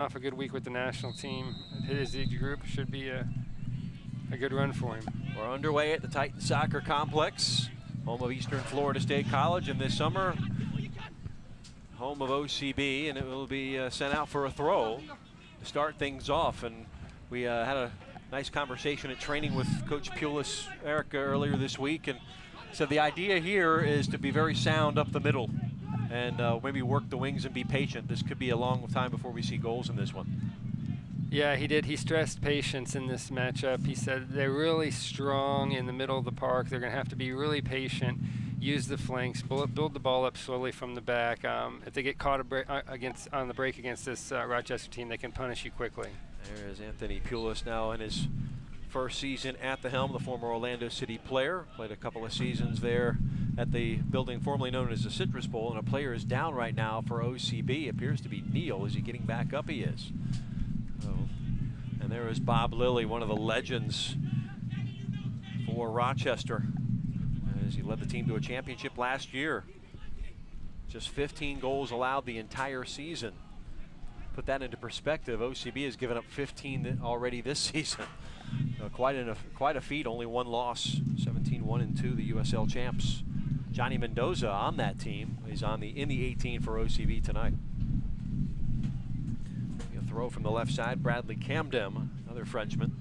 off a good week with the national team. His age group should be a good run for him. We're underway at the Titan Soccer Complex, home of Eastern Florida State College, and this summer, home of OCB, and it will be sent out for a throw to start things off. And we had a nice conversation at training with Coach Pulis, Eric, earlier this week, and said the idea here is to be very sound up the middle and maybe work the wings and be patient. This could be a long time before we see goals in this one. Yeah, he did. He stressed patience in this matchup. He said they're really strong in the middle of the park. They're going to have to be really patient, use the flanks, build the ball up slowly from the back. If they get caught on the break against this Rochester team, they can punish you quickly. There is Anthony Pulis now in his first season at the helm, the former Orlando City player. Played a couple of seasons there at the building formerly known as the Citrus Bowl, and a player is down right now for OCB. Appears to be Neal. Is he getting back up? He is. And there is Bob Lilly, one of the legends for Rochester, as he led the team to a championship last year. Just 15 goals allowed the entire season. Put that into perspective, OCB has given up 15 already this season. Quite a feat, only one loss, 17-1-2, the USL champs. Johnny Mendoza on that team. He's in the 18 for OCB tonight. A throw from the left side, Bradley Camden, another Frenchman.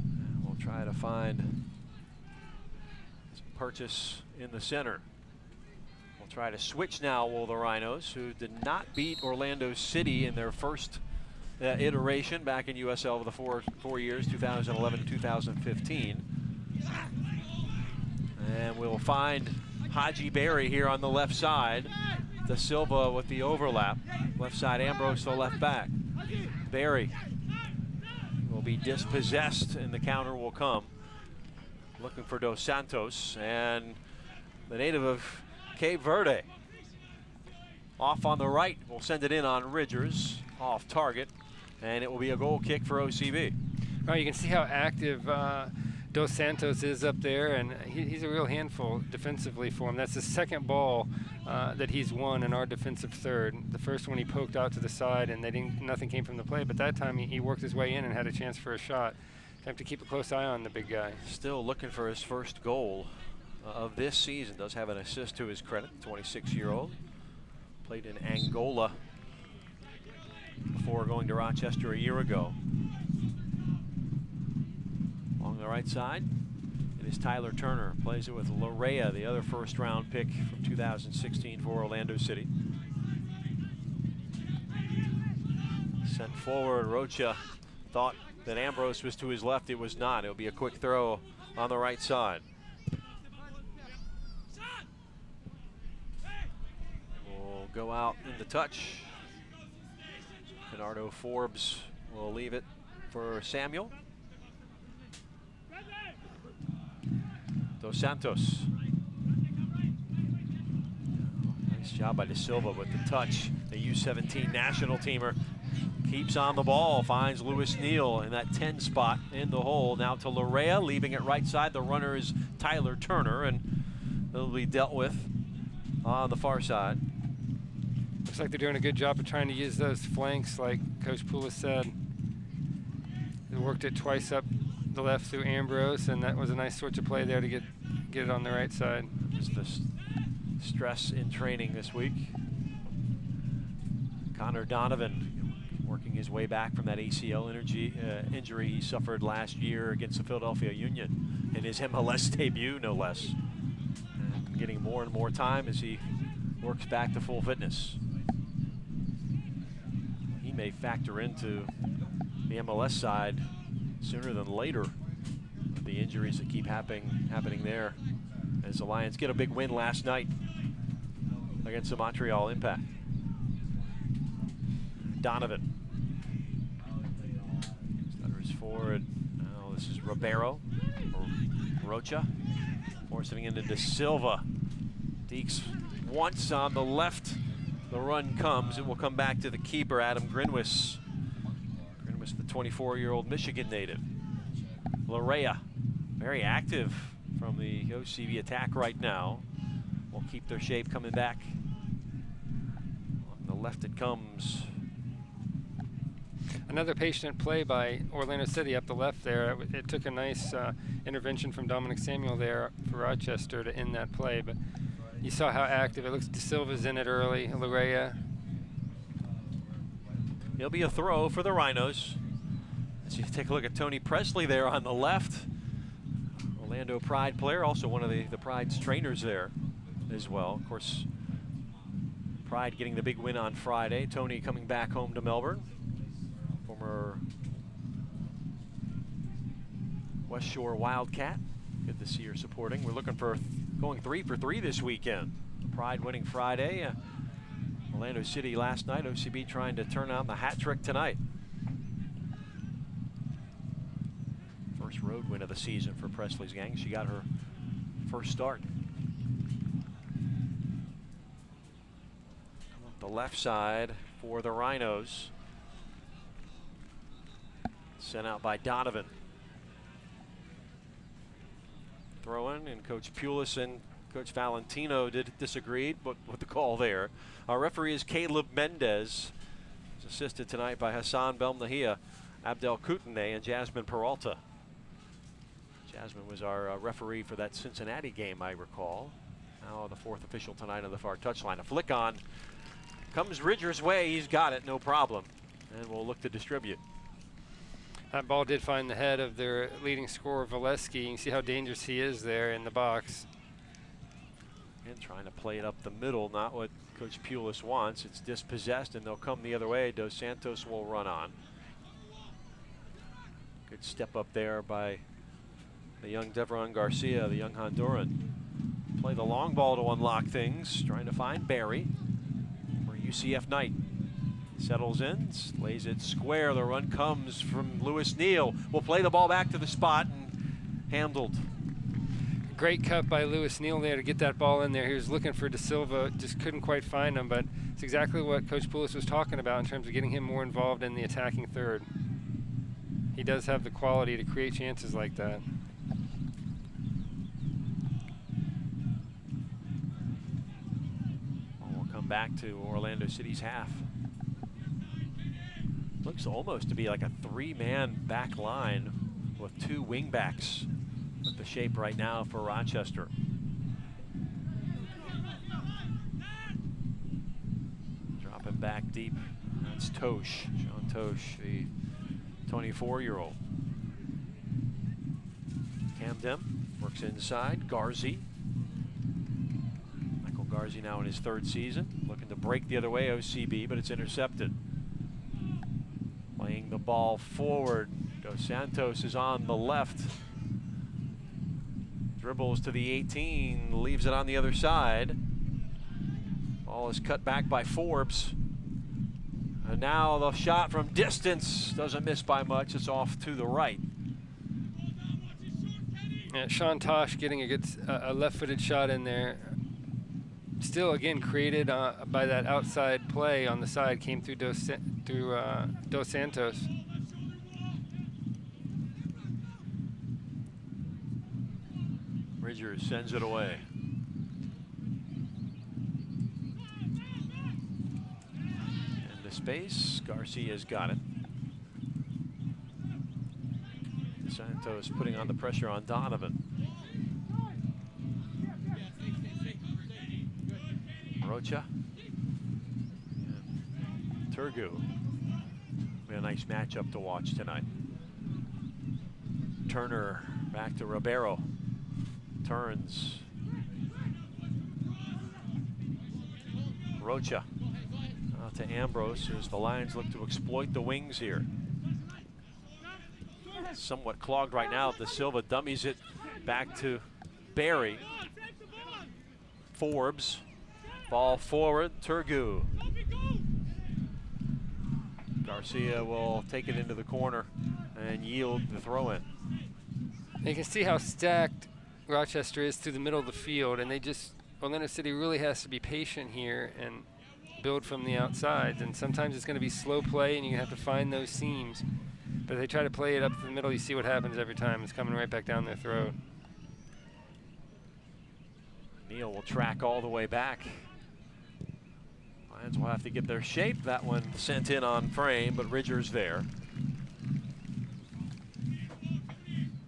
And we'll try to find some purchase in the center. We'll try to switch now, will the Rhinos, who did not beat Orlando City in their first iteration back in USL over the four years, 2011 to 2015. And we'll find Haji Berry here on the left side. Da Silva with the overlap. Left side, Ambrose, the left back. Berry will be dispossessed and the counter will come. Looking for Dos Santos, and the native of Cape Verde. Off on the right, we'll send it in on Ridgers, off target, and it will be a goal kick for OCB. Oh, you can see how active Dos Santos is up there, and he's a real handful defensively for him. That's the second ball that he's won in our defensive third. The first one he poked out to the side, and nothing came from the play, but that time he worked his way in and had a chance for a shot. Have to keep a close eye on the big guy. Still looking for his first goal of this season. Does have an assist to his credit, 26-year-old. Played in Angola before going to Rochester a year ago. Along the right side, it is Tyler Turner. Plays it with Larea, the other first-round pick from 2016 for Orlando City. Sent forward, Rocha thought that Ambrose was to his left. It was not. It'll be a quick throw on the right side. We'll go out in the touch. Bernardo Forbes will leave it for Samuel. Dos Santos. Nice job by Da Silva with the touch. The U17 national teamer keeps on the ball, finds Lewis Neal in that 10 spot in the hole. Now to Larea, leaving it right side. The runner is Tyler Turner, and it'll be dealt with on the far side. Looks like they're doing a good job of trying to use those flanks, like Coach Pulis said. They worked it twice up the left through Ambrose, and that was a nice switch of play there to get it on the right side. Just the stress in training this week. Connor Donovan working his way back from that ACL injury he suffered last year against the Philadelphia Union in his MLS debut, no less. And getting more and more time as he works back to full fitness. He may factor into the MLS side sooner than later. The injuries that keep happening there, as the Lions get a big win last night against the Montreal Impact. Donovan stutters forward. Now this is Ribeiro, Rocha, forcing it into Da Silva. Deeks once on the left. The run comes. It will come back to the keeper, Adam Grinwis. Grinwis, the 24-year-old Michigan native. Larea, very active from the OCB attack right now. Will keep their shape coming back. On the left it comes. Another patient play by Orlando City up the left there. It took a nice intervention from Dominic Samuel there for Rochester to end that play, but you saw how active it looks. De Silva's in it early. Larea. It'll be a throw for the Rhinos. As you take a look at Tony Presley there on the left. Orlando Pride player, also one of the Pride's trainers there as well. Of course, Pride getting the big win on Friday. Tony coming back home to Melbourne. Former West Shore Wildcat. Good to see her supporting. We're looking for going 3 for 3 this weekend. Pride winning Friday. Orlando City last night. OCB trying to turn on the hat trick tonight. First road win of the season for Presley's gang. She got her first start. The left side for the Rhinos. Sent out by Donovan. Throw in, and Coach Pulis and Coach Valentino disagreed with the call there. Our referee is Caleb Mendez. He's assisted tonight by Hassan Belmnahia, Abdel Kootenay, and Jasmine Peralta. Jasmine was our referee for that Cincinnati game, I recall. Now the fourth official tonight on the far touchline. A flick on. Comes Ridger's way. He's got it, no problem. And we'll look to distribute. That ball did find the head of their leading scorer, Valesky. You can see how dangerous he is there in the box. And trying to play it up the middle, not what Coach Pulis wants. It's dispossessed, and they'll come the other way. Dos Santos will run on. Good step up there by the young Devron Garcia, the young Honduran. Play the long ball to unlock things. Trying to find Barry for UCF Knight. Settles in, lays it square. The run comes from Lewis Neal. Will play the ball back to the spot and handled. Great cut by Lewis Neal there to get that ball in there. He was looking for De Silva, just couldn't quite find him, but it's exactly what Coach Pulis was talking about in terms of getting him more involved in the attacking third. He does have the quality to create chances like that. We'll come back to Orlando City's half. Looks almost to be like a 3-man back line with 2 wing backs with the shape right now for Rochester. Dropping back deep. That's Tosh, Sean Tosh, the 24-year-old. Camden works inside. Garzi. Michael Garzi now in his 3rd season. Looking to break the other way, OCB, but it's intercepted. Playing the ball forward. Dos Santos is on the left. Dribbles to the 18, leaves it on the other side. Ball is cut back by Forbes. And now the shot from distance doesn't miss by much. It's off to the right. Yeah, Sean Tosh getting a good left-footed shot in there. Still, again, created by that outside play on the side, came through Dos Santos. Ridgers sends it away. Into space, Garcia's got it. Santos putting on the pressure on Donovan. Rocha. And Turgu. We had a nice matchup to watch tonight. Turner back to Ribeiro. Turns. Rocha. Out to Ambrose as the Lions look to exploit the wings here. Somewhat clogged right now. De Silva dummies it back to Barry. Forbes. Ball forward, Turgu. Garcia will take it into the corner and yield the throw in. You can see how stacked Rochester is through the middle of the field, and Orlando City really has to be patient here and build from the outside. And sometimes it's going to be slow play, and you have to find those seams. But if they try to play it up the middle, you see what happens every time. It's coming right back down their throat. Neal will track all the way back. Lions will have to get their shape. That one sent in on frame, but Ridger's there.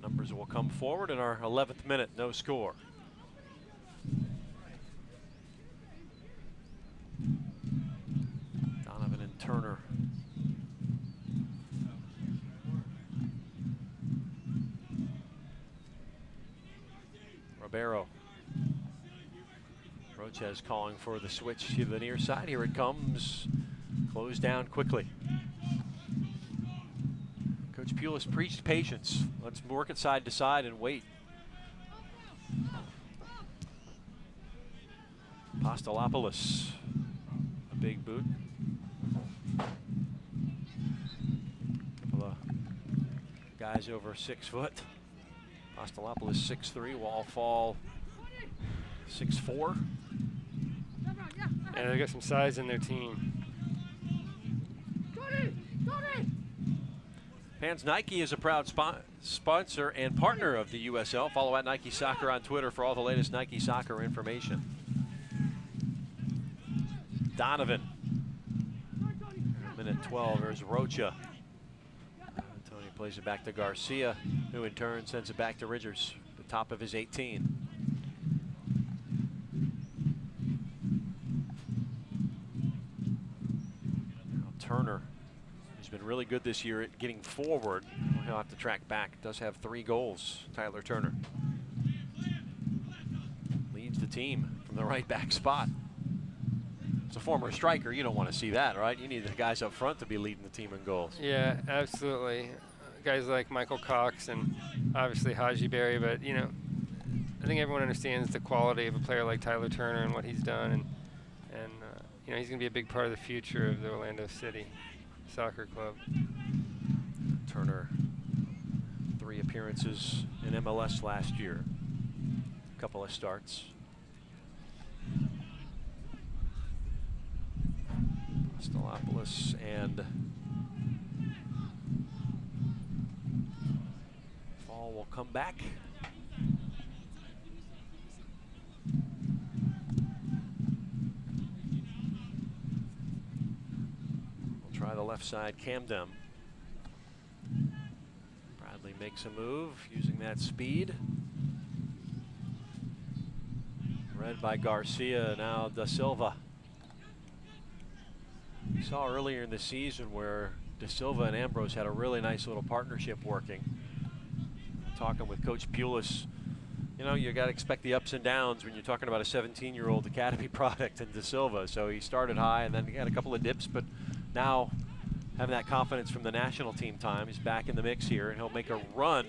Numbers will come forward in our 11th minute, no score. Donovan and Turner. Ribeiro. Roches calling for the switch to the near side. Here it comes. Closed down quickly. Coach Pulis preached patience. Let's work it side to side and wait. Apostolopoulos. A big boot. Couple of guys over 6 foot. Apostolopoulos 6'3", Wall Fall 6'4". Yeah, they got some size in their team. Pans Nike is a proud sponsor and partner of the USL. Follow at Nike Soccer on Twitter for all the latest Nike Soccer information. Donovan. Minute 12, there's Rocha. Tony plays it back to Garcia, who in turn sends it back to Ridgers, the top of his 18. Turner, who's been really good this year at getting forward. He'll have to track back. Does have 3 goals, Tyler Turner. Leads the team from the right back spot. As a former striker, you don't want to see that, right? You need the guys up front to be leading the team in goals. Yeah, absolutely. Guys like Michael Cox and obviously Haji Berry, but you know, I think everyone understands the quality of a player like Tyler Turner and what he's done, and you know, he's going to be a big part of the future of the Orlando City Soccer Club. Turner, 3 appearances in MLS last year. A couple of starts. Apostolopoulos and Fall will come back. We'll try the left side, Camden. Bradley makes a move using that speed. Read by Garcia, now Da Silva. We saw earlier in the season where Da Silva and Ambrose had a really nice little partnership working. Talking with Coach Pulis, you know, you got to expect the ups and downs when you're talking about a 17-year-old academy product in Da Silva. So he started high and then he had a couple of dips, but now having that confidence from the national team time, he's back in the mix here, and he'll make a run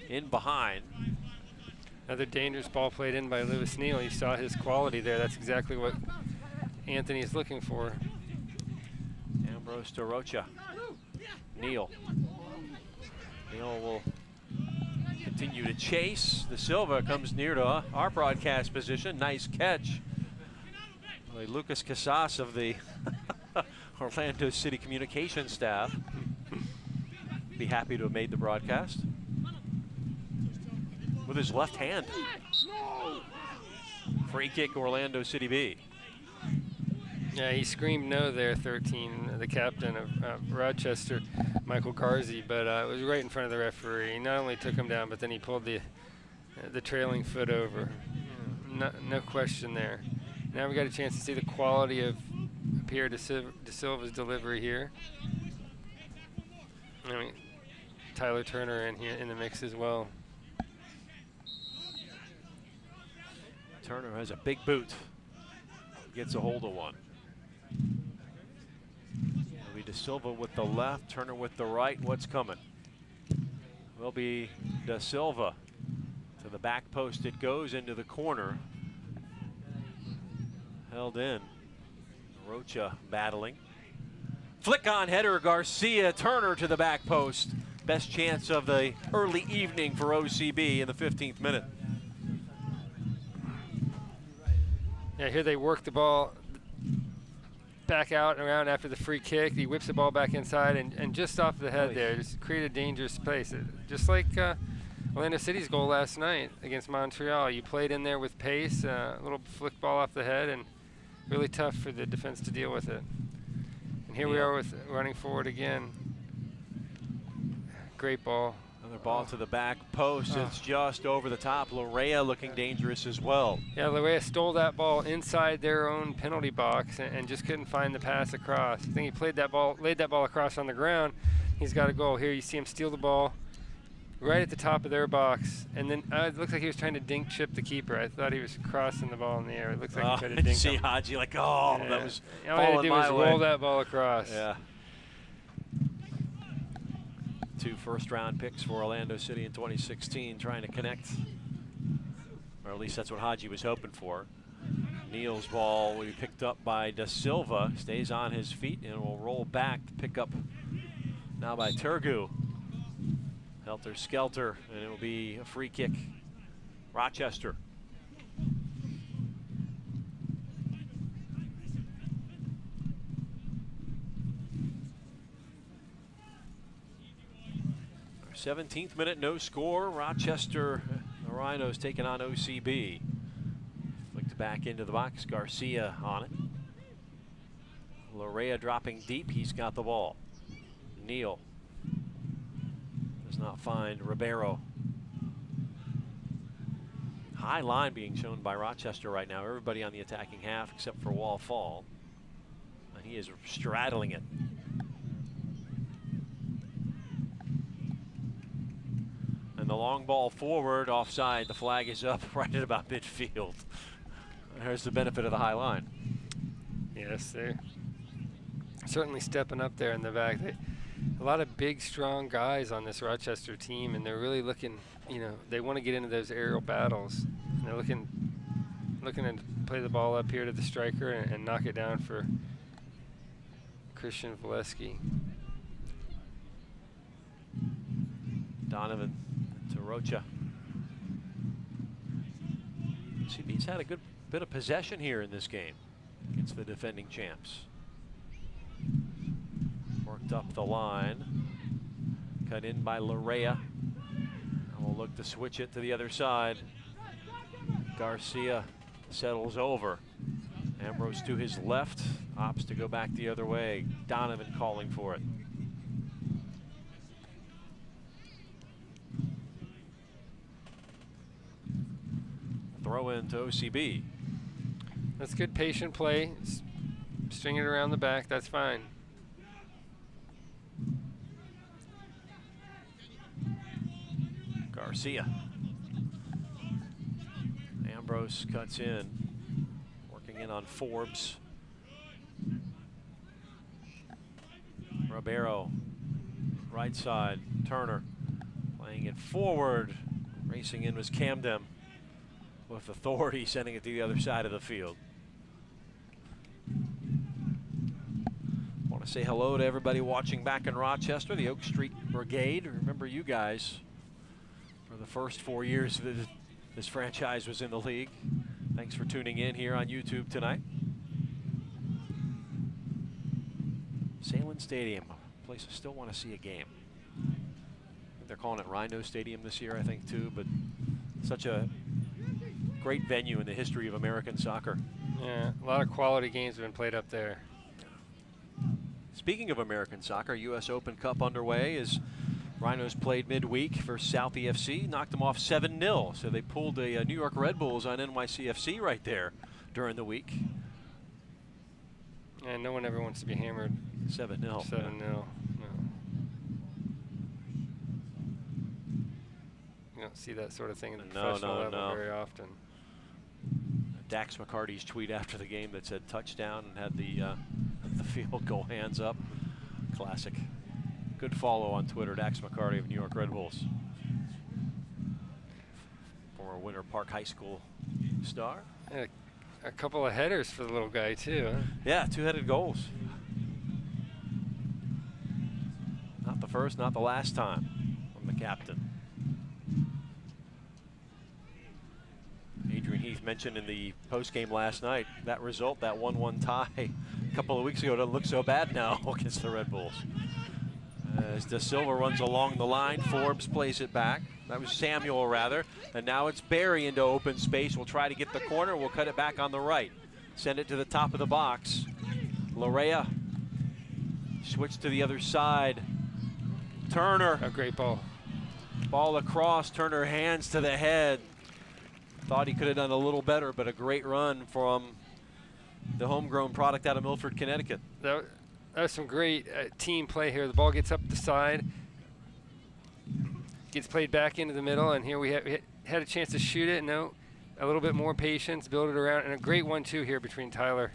in behind. Another dangerous ball played in by Lewis Neal. You saw his quality there. That's exactly what Anthony is looking for. Ambrose to Rocha. Neal. Neal will continue to chase. Da Silva comes near to our broadcast position. Nice catch. Lucas Casas of the Orlando City communications staff. Be happy to have made the broadcast. With his left hand. Free kick, Orlando City B. Yeah, he screamed no there, 13, the captain of Rochester, Michael Garzi, but it was right in front of the referee. He not only took him down, but then he pulled the trailing foot over. No question there. Now we got a chance to see the quality of Pierre Da Silva's delivery here. I mean, Tyler Turner in the mix as well. Turner has a big boot. Gets a hold of one. It'll be Da Silva with the left, Turner with the right. What's coming? Will be Da Silva. To the back post it goes, into the corner. Held in. Rocha battling. Flick on header, Garcia. Turner to the back post. Best chance of the early evening for OCB in the 15th minute. Yeah, here they work the ball back out and around after the free kick. He whips the ball back inside and just off the head there, just create a dangerous space. Just like Orlando City's goal last night against Montreal. You played in there with pace, a little flick ball off the head, and really tough for the defense to deal with it. And here we are with running forward again. Great ball. Another ball to the back post. It's just over the top. Larea looking dangerous as well. Yeah, Larea stole that ball inside their own penalty box and just couldn't find the pass across. I think he laid that ball across on the ground. He's got a goal. Here you see him steal the ball right at the top of their box, and then it looks like he was trying to dink chip the keeper. I thought he was crossing the ball in the air. It looks like he tried to dink see him. Haji like, oh, yeah. That was all he had to do was roll that ball across. Yeah. 2 first-round picks for Orlando City in 2016, trying to connect, or at least that's what Haji was hoping for. Neal's ball will be picked up by Da Silva, stays on his feet, and will roll back to pick up now by Turgu. Helter Skelter, and it will be a free kick. Rochester. Our 17th minute, no score. Rochester, the Rhinos taking on OCB. Flicked back into the box. Garcia on it. Larea dropping deep. He's got the ball. Neal does not find Ribeiro. High line being shown by Rochester right now. Everybody on the attacking half except for Wall Fall. And he is straddling it. And the long ball forward, offside. The flag is up right at about midfield. There's the benefit of the high line. Yes, they're certainly stepping up there in the back. A lot of big, strong guys on this Rochester team, and they're really looking, they want to get into those aerial battles. And they're looking to play the ball up here to the striker and knock it down for Christian Valesky. Donovan to Rocha. CB's had a good bit of possession here in this game against the defending champs. Worked up the line. Cut in by Larea. And we'll look to switch it to the other side. Garcia settles over. Ambrose to his left. Opts to go back the other way. Donovan calling for it. Throw in to OCB. That's good patient play. String it around the back. That's fine. Garcia. Ambrose cuts in. Working in on Forbes. Ribeiro. Right side. Turner. Playing it forward. Racing in was Camden. With authority sending it to the other side of the field. Want to say hello to everybody watching back in Rochester, the Oak Street Brigade. Remember you guys for the first 4 years that this franchise was in the league. Thanks for tuning in here on YouTube tonight. Salem Stadium, a place I still want to see a game. They're calling it Rhino Stadium this year, I think, too, but such a great venue in the history of American soccer. Yeah, a lot of quality games have been played up there. Speaking of American soccer, U.S. Open Cup underway as Rhinos played midweek for South EFC, knocked them off 7-0. So they pulled a New York Red Bulls on NYCFC right there during the week. And no one ever wants to be hammered. 7-0. 7-0. No. You don't see that sort of thing at the professional level very often. Dax McCarty's tweet after the game that said touchdown and had the field goal hands up. Classic. Good follow on Twitter, Dax McCarty of New York Red Bulls. Former Winter Park High School star. Yeah, a couple of headers for the little guy too, huh? Yeah, 2-headed goals. Not the first, not the last time from the captain. Adrian Heath mentioned in the post-game last night, that result, that 1-1 tie a couple of weeks ago, doesn't look so bad now against the Red Bulls. As Da Silva runs along the line, Forbes plays it back. That was Samuel, rather. And now it's Barry into open space. We'll try to get the corner. We'll cut it back on the right. send it to the top of the box. Larea switch to the other side. Turner. A great ball. Ball across, Turner hands to the head. Thought he could have done a little better, but a great run from the homegrown product out of Milford, Connecticut. That was some great team play here. The ball gets up the side, gets played back into the middle, and here we had a chance to shoot it. No, a little bit more patience, build it around, and a great 1-2 here between Tyler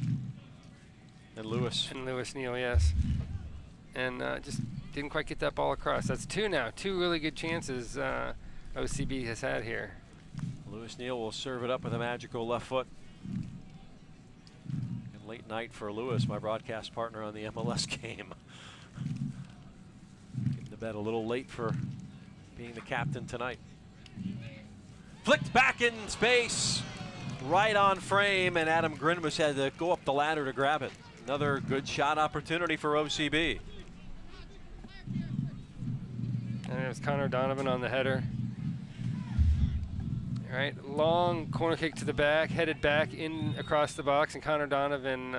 and Lewis. And Lewis Neal, yes. And just didn't quite get that ball across. That's 2 now. 2 really good chances OCB has had here. Lewis Neal will serve it up with a magical left foot. And late night for Lewis, my broadcast partner on the MLS game. Getting to bed a little late for being the captain tonight. Flicked back in space, right on frame, and Adam Grinmus had to go up the ladder to grab it. Another good shot opportunity for OCB. And there's Connor Donovan on the header. All right, long corner kick to the back, headed back in across the box, and Connor Donovan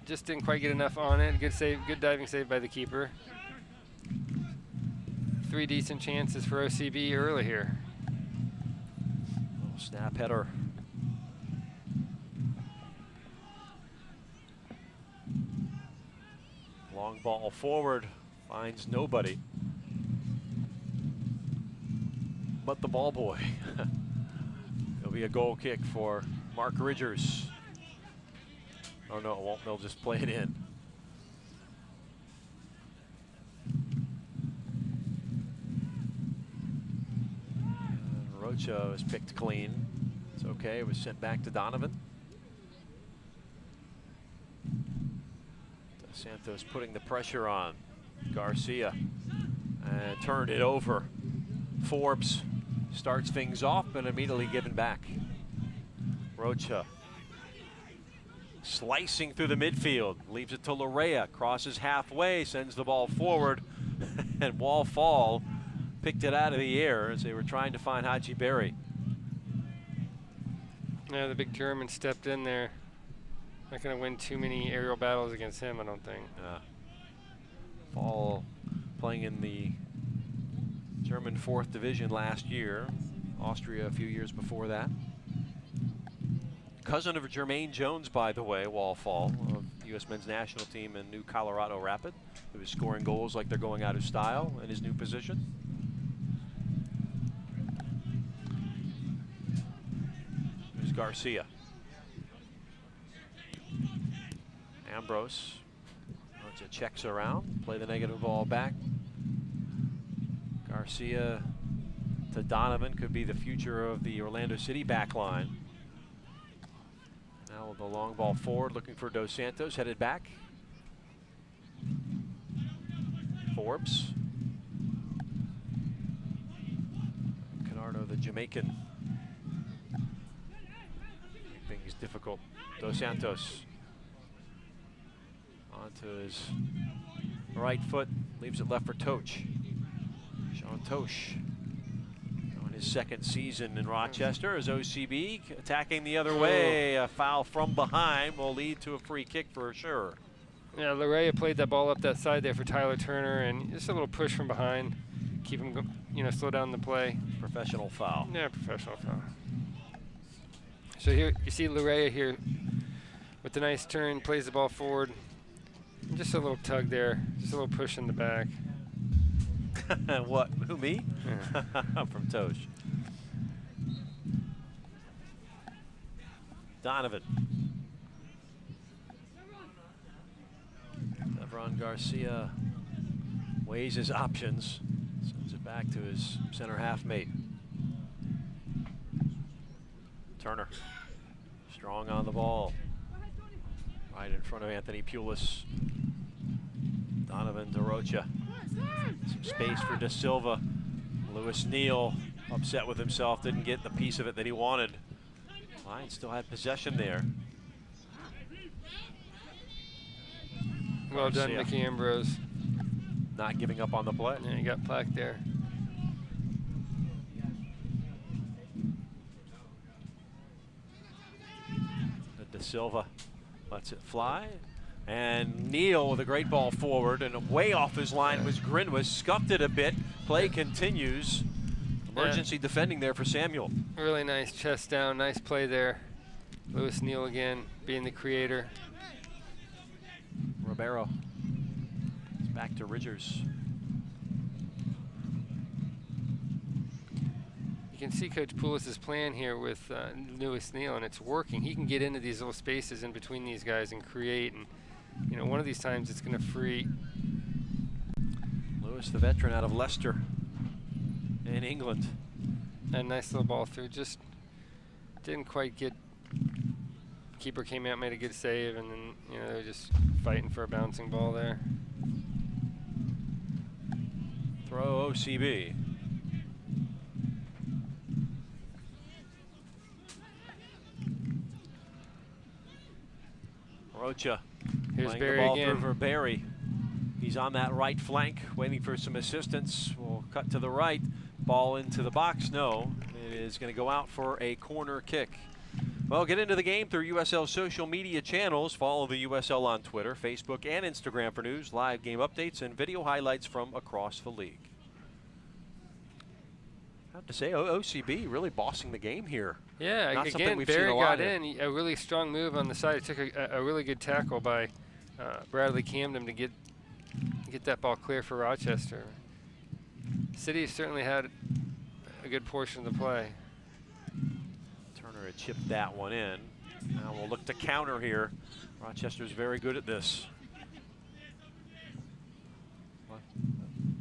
just didn't quite get enough on it. Good save, good diving save by the keeper. 3 decent chances for OCB early here. Little snap header. Long ball forward, finds nobody but the ball boy. It'll be a goal kick for Mark Ridgers. Oh no, it won't. They'll just play it in. And Rocha is picked clean. It's okay. It was sent back to Donovan. Santos putting the pressure on Garcia and turned it over. Forbes starts things off, but immediately given back. Rocha slicing through the midfield, leaves it to Larea, crosses halfway, sends the ball forward, and Wall picked it out of the air as they were trying to find Haji Berry. Yeah, the big German stepped in there. Not going to win too many aerial battles against him, I don't think. Fall playing in the German 4th Division last year. Austria a few years before that. Cousin of Jermaine Jones, by the way, Wallfall, of the U.S. men's national team in New Colorado Rapid, who is scoring goals like they're going out of style in his new position. Here's Garcia. Ambrose. Rocha checks around, play the negative ball back. Garcia to Donovan, could be the future of the Orlando City back line. Now the long ball forward, looking for Dos Santos, headed back. Forbes. Canardo, the Jamaican. Make things difficult. Dos Santos onto his right foot, leaves it left for Toch. Sean Toch on his 2nd season in Rochester as OCB attacking the other way. A foul from behind will lead to a free kick for sure. Yeah, Larea played that ball up that side there for Tyler Turner, and just a little push from behind, keep him, slow down the play. Professional foul. Yeah, professional foul. So here you see Larea here with the nice turn, plays the ball forward. Just a little tug there, just a little push in the back. What? Who, me? Yeah. From Toch. Donovan. Devron Garcia weighs his options, sends it back to his center half mate. Turner, strong on the ball. Right in front of Anthony Pulis. Donovan to Rocha. Some space for Da Silva. Lewis Neal upset with himself, didn't get the piece of it that he wanted. Lions still had possession there. Well done, Mickey Ambrose. Not giving up on the play. Yeah, you got plaque there. Da Silva Lets it fly. And Neal with a great ball forward, and way off his line was Grinwis. Scuffed it a bit. Play continues. Emergency defending there for Samuel. Really nice chest down. Nice play there. Lewis Neal again, being the creator. Ribeiro. It's back to Ridgers. You can see Coach Poulos' plan here with Lewis Neal, and it's working. He can get into these little spaces in between these guys and create, and you know, one of these times it's going to free. Lewis, the veteran out of Leicester in England. A nice little ball through, just didn't quite get. Keeper came out, made a good save, and then you know, they're just fighting for a bouncing ball there. Throw OCB. Rocha. Here's playing Barry the ball again. through for Barry. He's on that right flank, waiting for some assistance. We'll cut to the right. Ball into the box. No, it is going to go out for a corner kick. Well, get into the game through USL social media channels. Follow the USL on Twitter, Facebook, and Instagram for news, live game updates, and video highlights from across the league. I have to say, OCB really bossing the game here. Yeah, Not again, we've Barry seen a lot got in. A really strong move on the side. It took a really good tackle by Bradley Camden to get that ball clear for Rochester. City certainly had a good portion of the play. Turner had chipped that one in. Now we'll look to counter here. Rochester's very good at this.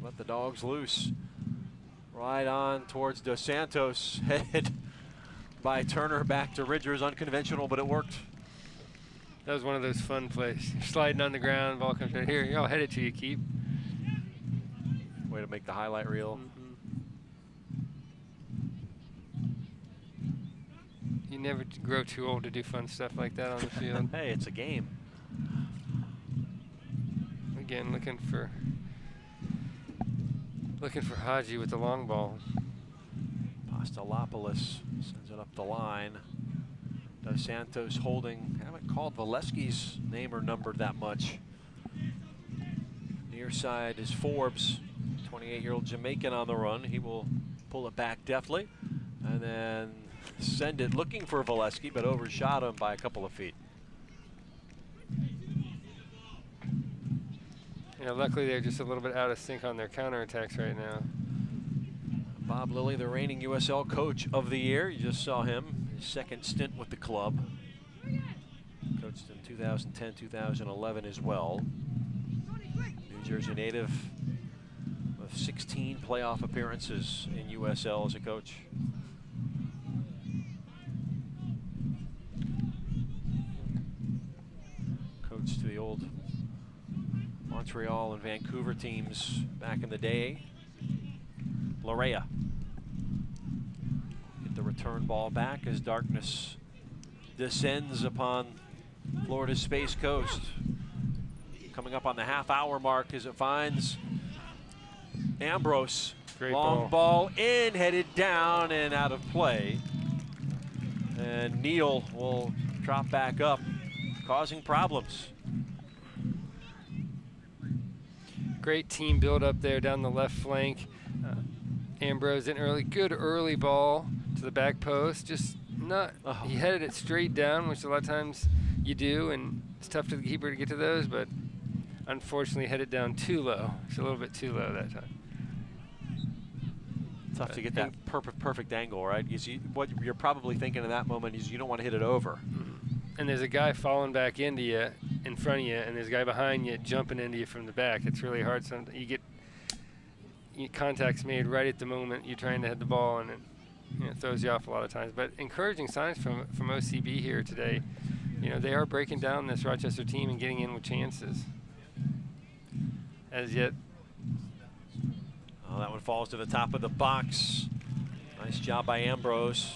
Let the dogs loose. Right on towards Dos Santos. Headed by Turner back to Ridgers. Unconventional, but it worked. That was one of those fun plays. You're sliding on the ground, ball comes right here. I'll head it to you, keep. Way to make the highlight reel. You never grow too old to do fun stuff like that on the field. Hey, it's a game. Again, looking for Haji with the long ball. Pastalopoulos sends it up the line. Dos Santos holding. Haven't called Valesky's name or number that much. Near side is Forbes, 28-year-old Jamaican on the run. He will pull it back deftly and then send it looking for Valesky, but overshot him by a couple of feet. You know, luckily they're just a little bit out of sync on their counterattacks right now. Bob Lilly, the reigning USL Coach of the Year. You just saw him, his second stint with the club. Coached in 2010-2011 as well. New Jersey native with 16 playoff appearances in USL as a coach. Coached the old Montreal and Vancouver teams back in the day. Larea. Get the return ball back as darkness descends upon Florida's Space Coast. Coming up on the half-hour mark as it finds Ambrose. Great Long ball in, headed down and out of play. And Neal will drop back up, causing problems. Great team build up there down the left flank. Ambrose in early, good early ball to the back post. Just not, he headed it straight down, which a lot of times you do, and it's tough to the keeper to get to those, but unfortunately headed down too low. It's a little bit too low that time. Tough to get that perfect angle, right? You see, what you're probably thinking in that moment is you don't want to hit it over. And there's a guy falling back into you in front of you, and there's a guy behind you jumping into you from the back. It's really hard. Sometimes you get contacts made right at the moment you're trying to hit the ball, and it throws you off a lot of times. But encouraging signs from OCB here today. You know, they are breaking down this Rochester team and getting in with chances. As yet. Oh, that one falls to the top of the box. Nice job by Ambrose.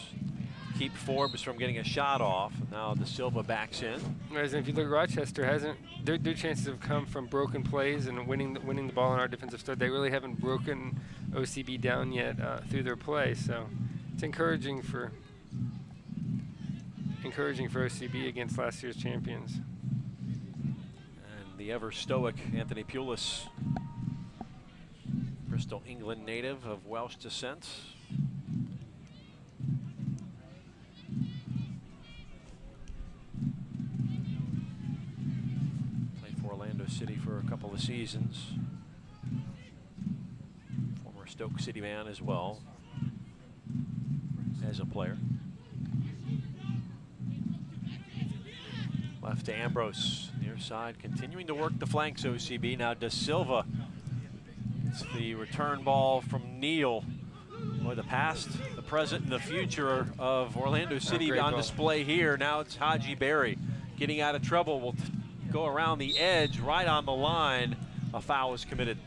Keep Forbes from getting a shot off. Now De Silva backs in. Whereas if you look, Rochester hasn't. Their chances have come from broken plays and winning the ball in our defensive third. They really haven't broken OCB down yet through their play. So it's encouraging for OCB against last year's champions. the ever stoic Anthony Pulis, Bristol, England native of Welsh descent. Played for Orlando City for a couple of seasons. Former Stoke City man as well as a player. Left to Ambrose, near side, continuing to work the flanks, OCB. Now De Silva. It's the return ball from Neal. Boy, the past, the present, and the future of Orlando City on display here. Now it's Haji Berry getting out of trouble. Will go around the edge, right on the line. A foul is committed.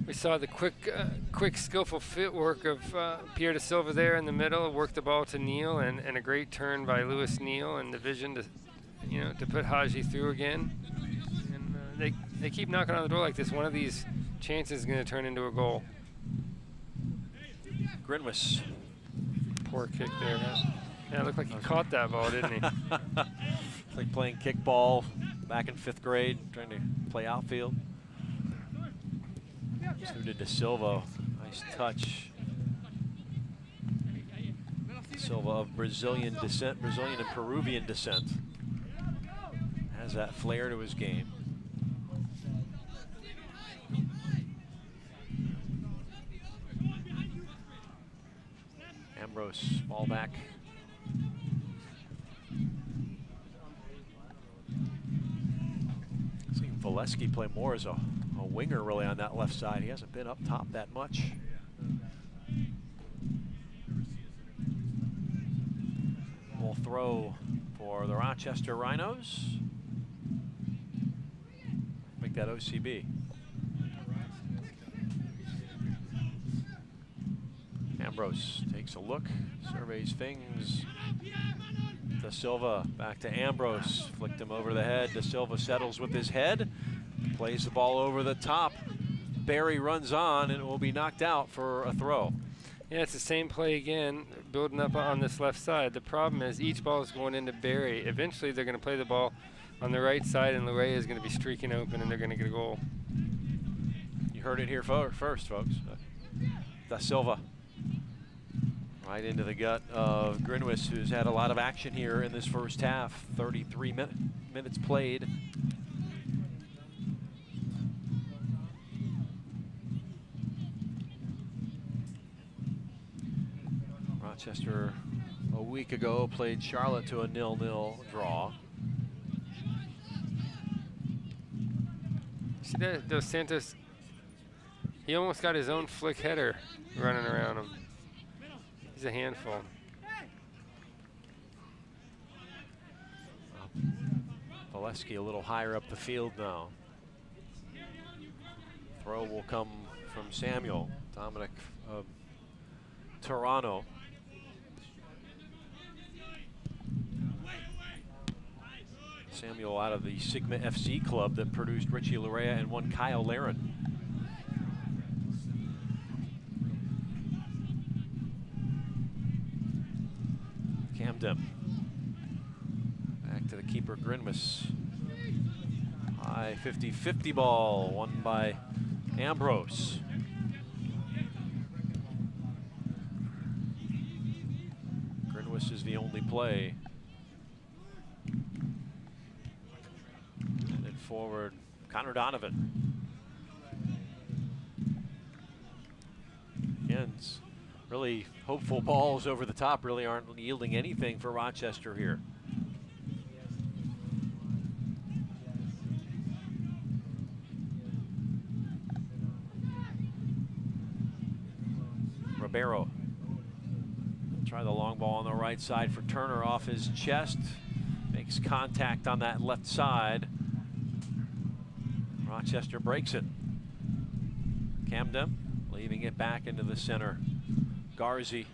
We saw the quick, skillful footwork of Pierre De Silva there in the middle, worked the ball to Neal, and a great turn by Lewis Neal, and the vision to, to put Haji through again. And they keep knocking on the door like this. One of these chances is going to turn into a goal. Grinwis. Poor kick there. Yeah, it looked like he caught that ball, didn't he? It's like playing kickball back in 5th grade, trying to play outfield. So did De Silva. Nice touch. De Silva of Brazilian descent, Brazilian and Peruvian descent. Has that flair to his game. Ambrose, ball back. Seeing Valesky play more as a winger really on that left side. He hasn't been up top that much. We'll throw for the Rochester Rhinos. Make that OCB. Ambrose takes a look, surveys things. De Silva back to Ambrose, flicked him over the head. De Silva settles with his head, plays the ball over the top. Berry runs on and it will be knocked out for a throw. Yeah, it's the same play again, building up on this left side. The problem is each ball is going into Berry. Eventually they're going to play the ball on the right side and Lurea is going to be streaking open and they're going to get a goal. You heard it here first, folks. De Silva. Right into the gut of Grinwis, who's had a lot of action here in this first half. 33 minutes played. Rochester a week ago played Charlotte to a 0-0 draw. See that, Dos Santos, he almost got his own flick header running around him. He's a handful. Valesky a little higher up the field now. Throw will come from Samuel. Dominic Toronto. Samuel out of the Sigma FC club that produced Richie Lurea and one Kyle Laren. Camden. Back to the keeper, Grinwis. High 50-50 ball, won by Ambrose. Grinwis is the only play. And then forward, Connor Donovan. Ends. Really hopeful balls over the top really aren't yielding anything for Rochester here. Ribeiro. Try the long ball on the right side for Turner off his chest. Makes contact on that left side. Rochester breaks it. Camden leaving it back into the center. Garzi.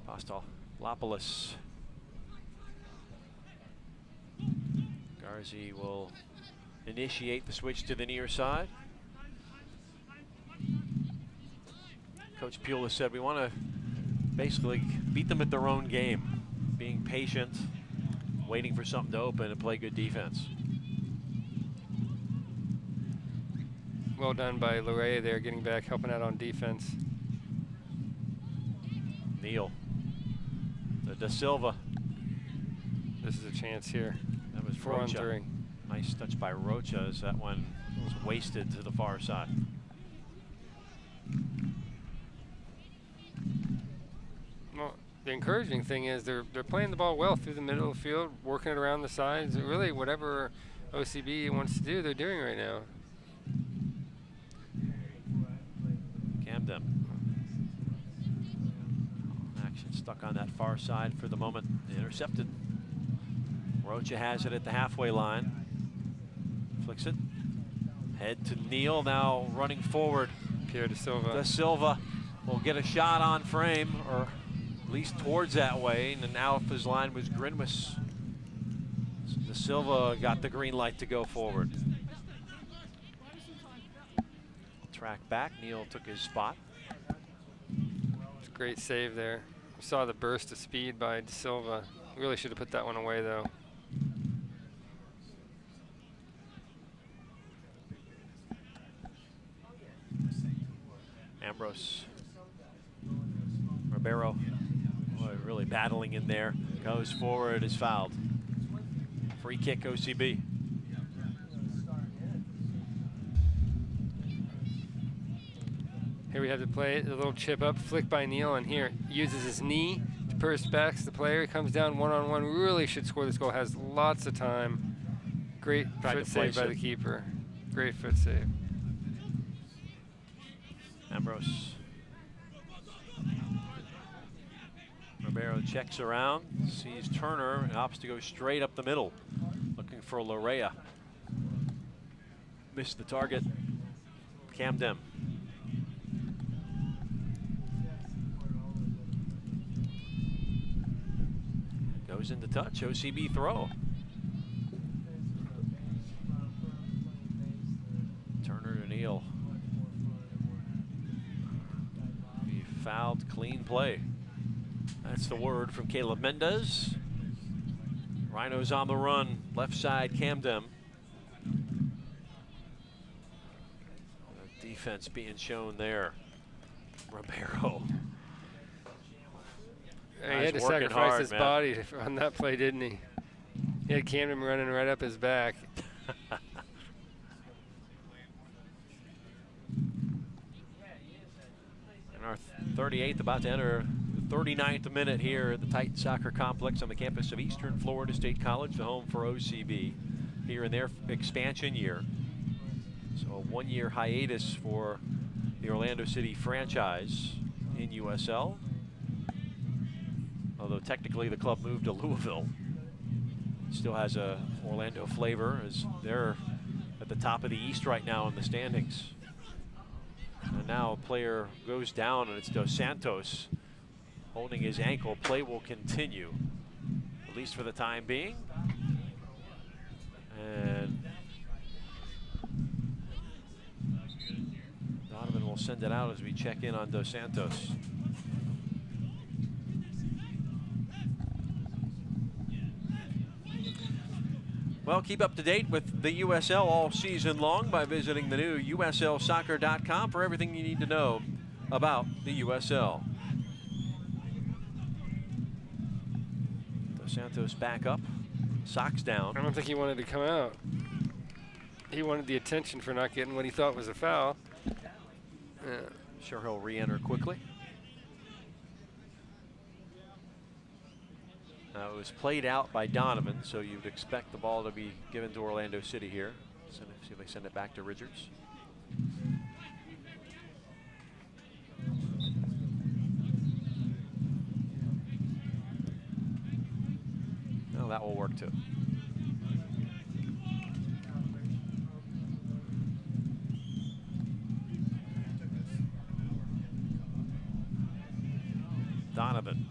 Apostolopoulos. Garzi will initiate the switch to the near side. Coach Pulis said we want to basically beat them at their own game, being patient, waiting for something to open and play good defense. Well done by Larea there, getting back, helping out on defense. Neal to Da Silva. This is a chance here. That was 4 on Rocha. 3. Nice touch by Rocha as that one was wasted to the far side. Well, the encouraging thing is they're playing the ball well through the middle of the field, working it around the sides. Really, whatever OCB wants to do, they're doing right now. Camden. Action stuck on that far side for the moment. Intercepted. Rocha has it at the halfway line. Flicks it. Head to Neal, now running forward. Pierre Da Silva. Da Silva will get a shot on frame, or at least towards that way. And now if his line was Grinwis, Da Silva got the green light to go forward. Track back, Neal took his spot. It's a great save there. We saw the burst of speed by Da Silva. Really should have put that one away though. Ambrose. Ribeiro, boy, really battling in there. Goes forward, is fouled. Free kick OCB. Here we have the play, the little chip up, flick by Neal, and here uses his knee to perspex the player. He comes down one-on-one, really should score this goal, has lots of time. Great foot save by the keeper. Great foot save. Ambrose. Ribeiro checks around, sees Turner, and opts to go straight up the middle, looking for Larea. Missed the target. Camden. Goes into touch, OCB throw. Turner to Neal. He fouled, clean play. That's the word from Caleb Mendez. Rhinos on the run, left side Camden. Defense being shown there. Ribeiro. He had to sacrifice his body on that play, didn't he? He had Camden running right up his back. And our 38th about to enter the 39th minute here at the Titan Soccer Complex on the campus of Eastern Florida State College, the home for OCB here in their expansion year. So a one-year hiatus for the Orlando City franchise in USL. Although technically the club moved to Louisville. Still has a Orlando flavor as they're at the top of the East right now in the standings. And now a player goes down and it's Dos Santos holding his ankle. Play will continue, at least for the time being. And Donovan will send it out as we check in on Dos Santos. Well, keep up to date with the USL all season long by visiting the new USLsoccer.com for everything you need to know about the USL. Dos Santos back up, socks down. I don't think he wanted to come out. He wanted the attention for not getting what he thought was a foul. Sure he'll re-enter quickly. It was played out by Donovan, so you'd expect the ball to be given to Orlando City here. See if they send it back to Richards. Well, that will work too. Donovan.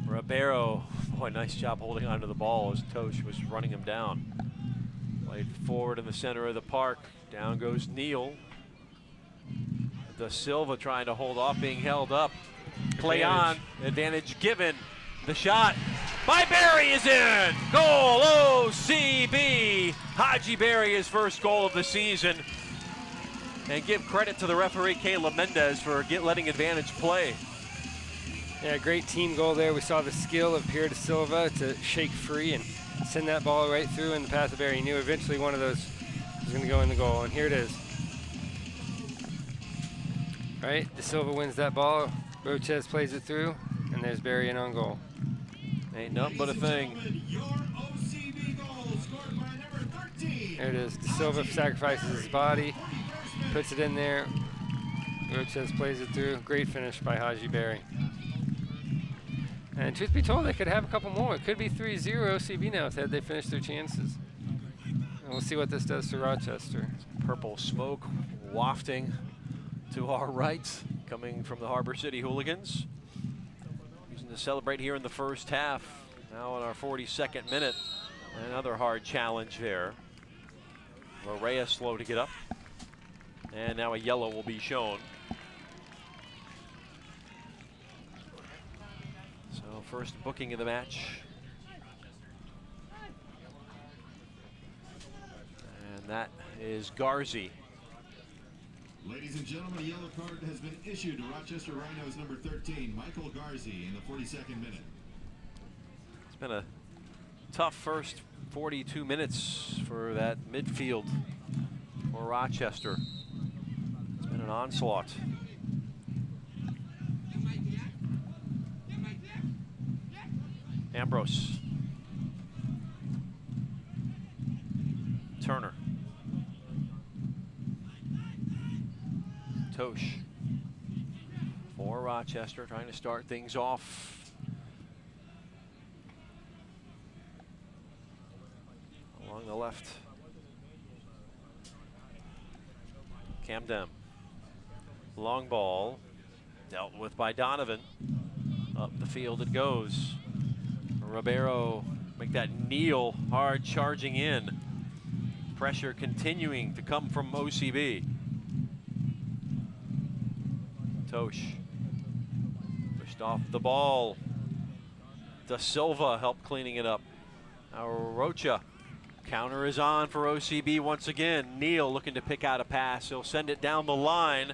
Ribeiro, boy, nice job holding onto the ball as Tosh was running him down. Played forward in the center of the park. Down goes Neal. Da Silva trying to hold off, being held up. Play Advantage. on, advantage given. The shot by Barry is in. Goal, OCB. Haji Barry, his first goal of the season. And give credit to the referee, Caleb Mendez, for letting advantage play. Yeah, great team goal there. We saw the skill of Pierre Da Silva to shake free and send that ball right through in the path of Barry. He knew eventually one of those was going to go in the goal, and here it is. Right, Da Silva wins that ball. Rochester plays it through, and there's Barry in on goal. Ain't nothing but a thing. There it is. Da Silva sacrifices his body, puts it in there. Rochester plays it through. Great finish by Haji Barry. And truth be told, they could have a couple more. It could be 3-0 OCB now had they finished their chances. And we'll see what this does to Rochester. Purple smoke wafting to our right, coming from the Harbor City Hooligans. Using to celebrate here in the first half. Now in our 42nd minute. Another hard challenge there. Larea slow to get up. And now a yellow will be shown. So first booking of the match. And that is Garzi. Ladies and gentlemen, a yellow card has been issued to Rochester Rhinos number 13, Michael Garzi, in the 42nd minute. It's been a tough first 42 minutes for that midfield for Rochester. It's been an onslaught. Ambrose. Turner. Tosh. For Rochester, trying to start things off. Along the left. Camden. Long ball. Dealt with by Donovan. Up the field it goes. Ribeiro make that kneel, hard charging in. Pressure continuing to come from OCB. Tosh pushed off the ball. Da Silva helped cleaning it up. Now Rocha. Counter is on for OCB once again. Neal looking to pick out a pass. He'll send it down the line.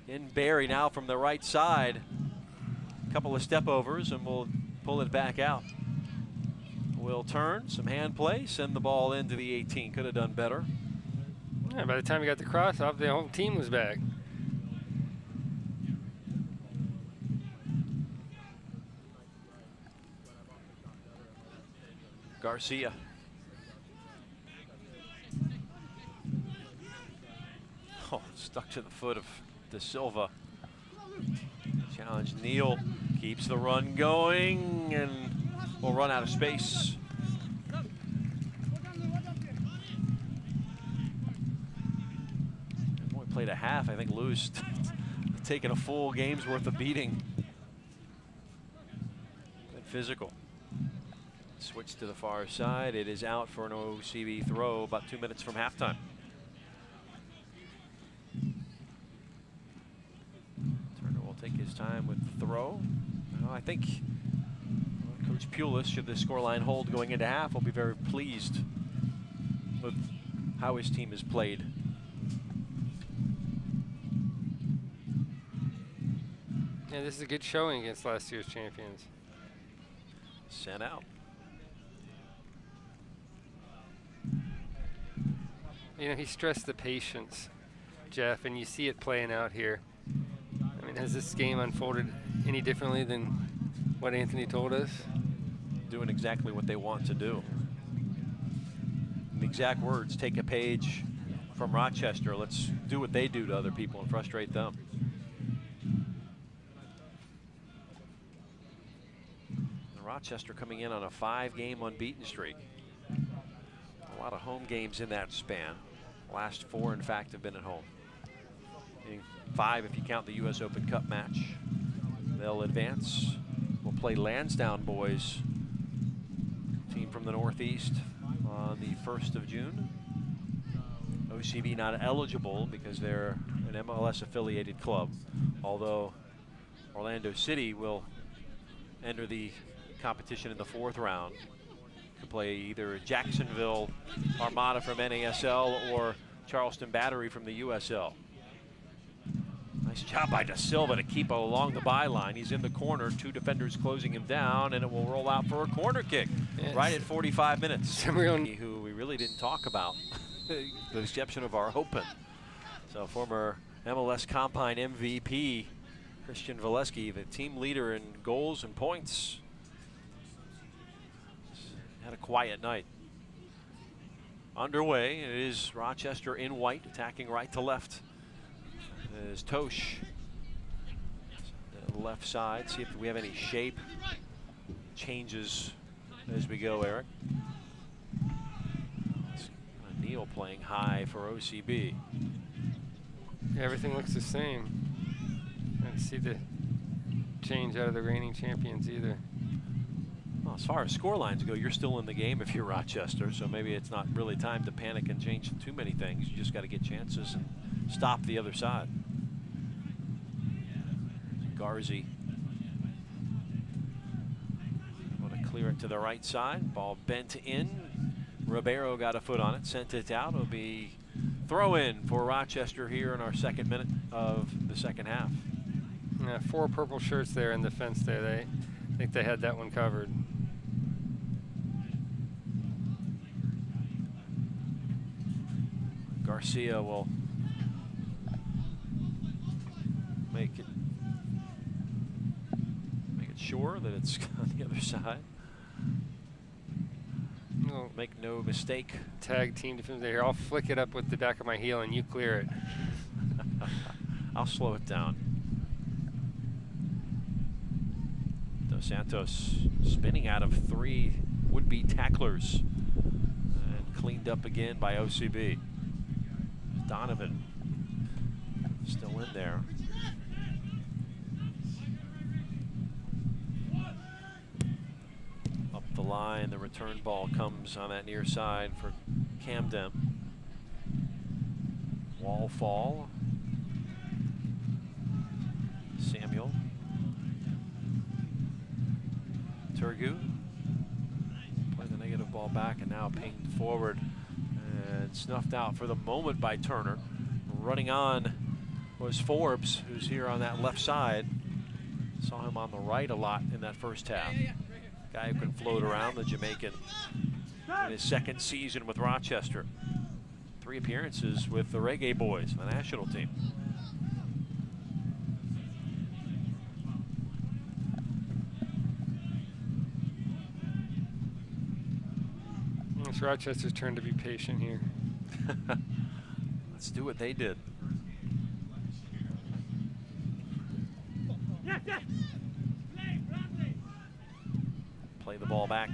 In Barry now from the right side. A couple of step overs and we'll pull it back out. We'll turn, some hand play, send the ball into the 18. Could have done better. Yeah, by the time he got the cross off, the whole team was back. Garcia. Oh, stuck to the foot of Da Silva. Challenge Neal keeps the run going and will run out of space. Only played a half. I think Lou's taking a full game's worth of beating. Good physical. Switch to the far side. It is out for an OCB throw about 2 minutes from halftime. Turner will take his time with the throw. I think Coach Pulis, should the scoreline hold going into half, will be very pleased with how his team has played. Yeah, this is a good showing against last year's champions. Sent out. You know, he stressed the patience, Jeff, and you see it playing out here. I mean, has this game unfolded any differently than what Anthony told us? Doing exactly what they want to do. The exact words, take a page from Rochester. Let's do what they do to other people and frustrate them. And Rochester coming in on a 5-game unbeaten streak. A lot of home games in that span. Last 4, in fact, have been at home. 5 if you count the U.S. Open Cup match. They'll advance. We'll play Lansdowne boys, team from the Northeast, on the 1st of June. OCB not eligible because they're an MLS-affiliated club, although Orlando City will enter the competition in the 4th round to play either Jacksonville Armada from NASL or Charleston Battery from the USL. Nice job by Da Silva to keep along the byline. He's in the corner, 2 defenders closing him down, and it will roll out for a corner kick right at 45 minutes. Who we really didn't talk about, the exception of our Open. So former MLS Combine MVP Christian Valesky, the team leader in goals and points, had a quiet night. Underway, it is Rochester in white, attacking right to left. There's Tosh, the left side. See if we have any shape changes as we go, Eric. It's Neal playing high for OCB. Everything looks the same. I don't see the change out of the reigning champions either. Well, as far as score lines go, you're still in the game if you're Rochester, so maybe it's not really time to panic and change too many things. You just got to get chances and stop the other side. Garzi able to clear it to the right side. Ball bent in. Ribeiro got a foot on it, sent it out. It'll be throw in for Rochester here in our 2nd minute of the 2nd half. Yeah, 4 purple shirts there in the fence there. I think they had that one covered. Garcia will make it sure that it's on the other side. No. Make no mistake. Tag team defense here. I'll flick it up with the back of my heel and you clear it. I'll slow it down. Dos Santos spinning out of 3 would-be tacklers and cleaned up again by OCB. Donovan still in there. Up the line, the return ball comes on that near side for Camden. Wall fall. Samuel. Turgu. Play the negative ball back and now pinged forward and snuffed out for the moment by Turner. Running on was Forbes, who's here on that left side. Saw him on the right a lot in that 1st half. Guy who can float around, the Jamaican, in his 2nd season with Rochester. 3 appearances with the Reggae Boys, the national team. It's Rochester's turn to be patient here. Let's do what they did. Play the ball back.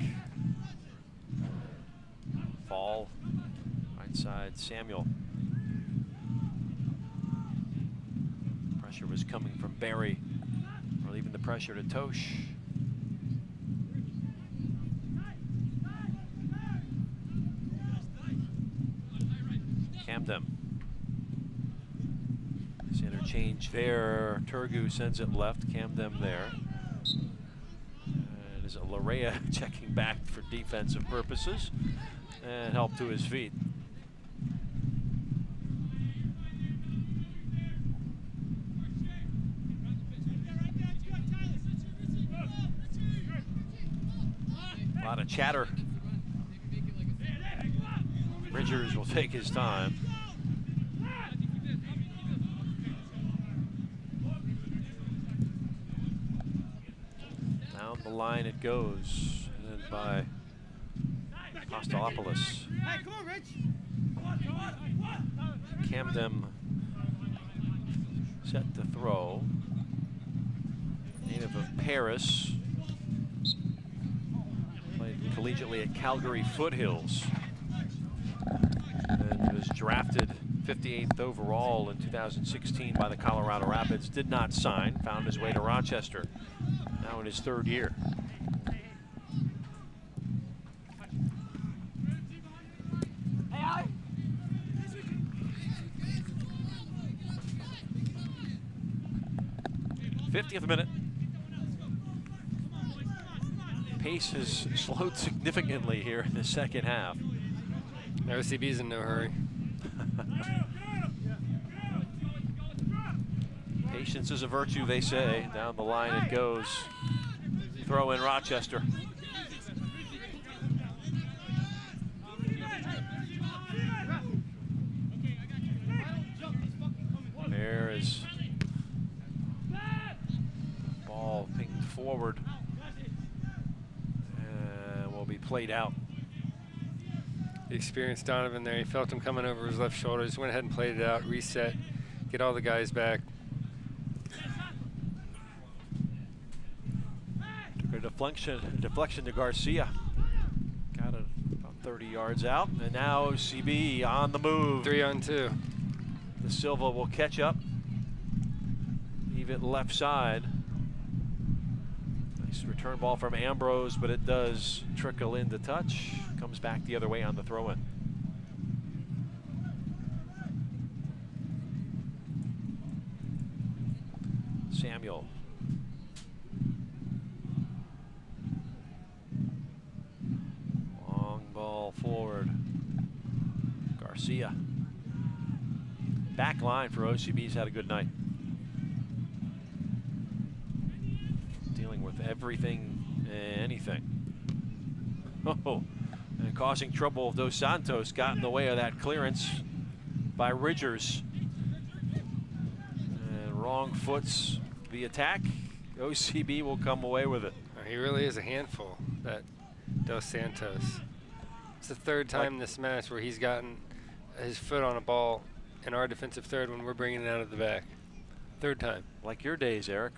Fall. Right side, Samuel. Pressure was coming from Barry. Relieving the pressure to Tosh. Camden. This interchange there. Turgu sends it left. Camden there. And is it Larea checking back for defensive purposes and help to his feet. A lot of chatter. Bridgers will take his time. Down the line it goes, and then by Apostolopoulos. Camden set to throw. Native of Paris. Played collegiately at Calgary Foothills. And was drafted 58th overall in 2016 by the Colorado Rapids. Did not sign, found his way to Rochester. Now in his 3rd year. 50th minute. Pace has slowed significantly here in the second half. The OCB's in no hurry. Patience is a virtue, they say. Down the line it goes. Throw in Rochester. There is ball pinged forward and will be played out. The experienced Donovan there, he felt him coming over his left shoulder, just went ahead and played it out, reset, get all the guys back. Took a deflection to Garcia. Got it about 30 yards out, and now OCB on the move. 3-on-2. The Silva will catch up. Leave it left side. Nice return ball from Ambrose, but it does trickle into touch. Comes back the other way on the throw-in. Samuel. Long ball forward. Garcia. Back line for OCB's had a good night. Dealing with everything and anything. Oh, and causing trouble. Dos Santos got in the way of that clearance by Ridgers. And wrong foots the attack. OCB will come away with it. He really is a handful, that Dos Santos. It's the third time this match where he's gotten his foot on a ball in our defensive third when we're bringing it out of the back. Third time. Like your days, Eric,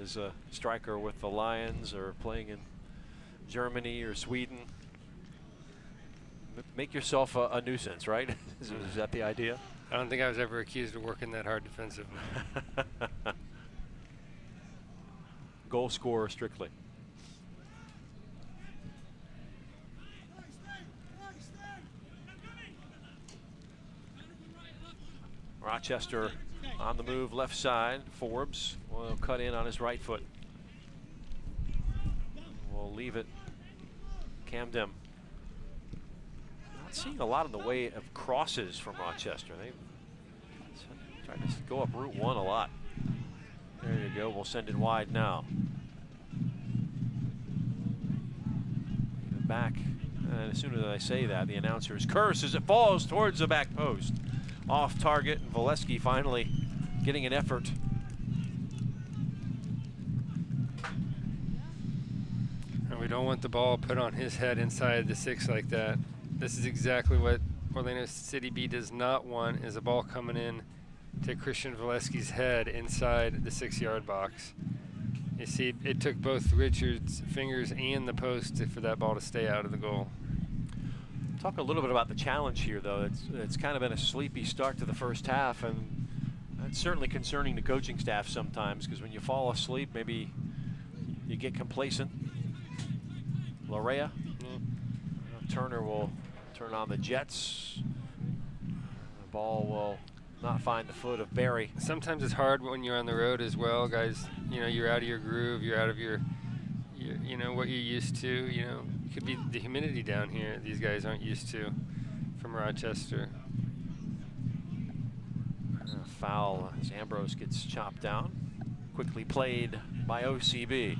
as a striker with the Lions or playing in Germany or Sweden. Make yourself a nuisance, right? Is that the idea? I don't think I was ever accused of working that hard defensively. Goal scorer strictly. Rochester on the move left side. Forbes will cut in on his right foot. We'll leave it Camden. Not seeing a lot in the way of crosses from Rochester. They try to go up Route 1 a lot. There you go. We'll send it wide now. Back. And as soon as I say that, the announcer's curse as it falls towards the back post. Off target, and Valesky finally getting an effort. And we don't want the ball put on his head inside the 6 like that. This is exactly what Orlando City B does not want, is a ball coming in to Christian Valesky's head inside the 6-yard box. You see, it took both Richards' fingers and the post for that ball to stay out of the goal. Talk a little bit about the challenge here, though. It's kind of been a sleepy start to the first half, and that's certainly concerning the coaching staff sometimes, because when you fall asleep, maybe you get complacent. Larea. Turner will turn on the jets. The ball will not find the foot of Barry. Sometimes it's hard when you're on the road as well, guys. You know, you're out of your groove, you're out of your you know, what you're used to. You know, it could be the humidity down here these guys aren't used to from Rochester. Foul as Ambrose gets chopped down. Quickly played by OCB.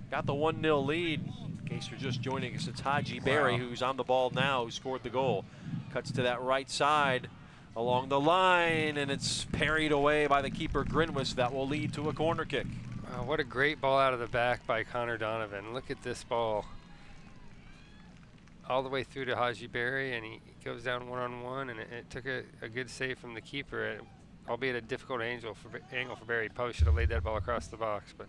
Got the 1-0 lead. In case you're just joining us, it's Haji Berry who's on the ball now, who scored the goal. Cuts to that right side along the line, and it's parried away by the keeper Grinwis. That will lead to a corner kick. Wow, what a great ball out of the back by Connor Donovan. Look at this ball. All the way through to Haji Berry, and he goes down one-on-one, and it took a good save from the keeper, albeit a difficult angle for Berry. Probably should have laid that ball across the box, but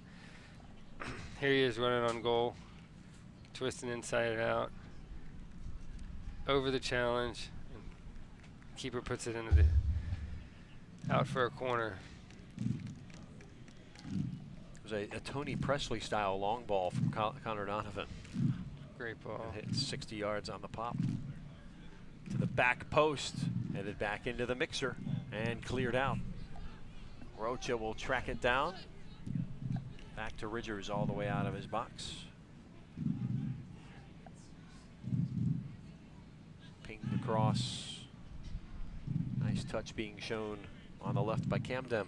here he is running on goal, twisting inside and out, over the challenge, and keeper puts it into out for a corner. It was a Tony Presley style long ball from Connor Donovan. Great ball. Hit 60 yards on the pop. To the back post, headed back into the mixer and cleared out. Rocha will track it down. Back to Ridgers all the way out of his box. Pinged across. Nice touch being shown on the left by Camden.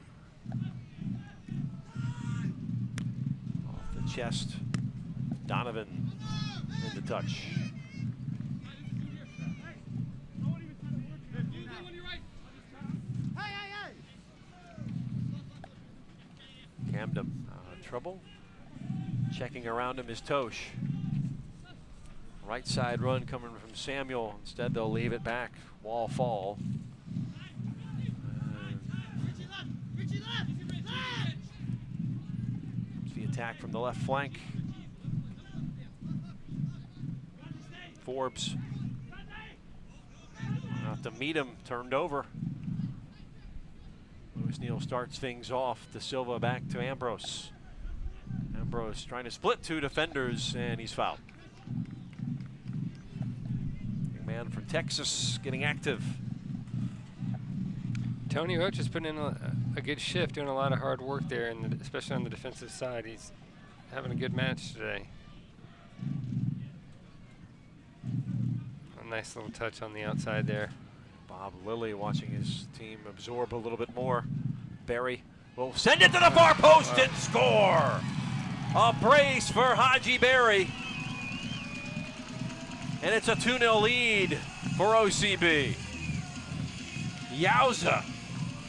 Off the chest, Donovan in the touch. Camden out of trouble. Checking around him is Tosh. Right side run coming from Samuel. Instead, they'll leave it back. Wall fall. It's the attack from the left flank. Forbes. Out to meet him. Turned over. Lewis Neal starts things off. De Silva back to Ambrose. Ambrose trying to split two defenders, and he's fouled. Young man from Texas getting active. Tony Roach has put in a good shift, doing a lot of hard work there, and especially on the defensive side. He's having a good match today. A nice little touch on the outside there. Bob Lilly watching his team absorb a little bit more. Barry will send it to the far post and score! A brace for Haji Berry. And it's a 2-0 lead for OCB. Yowza.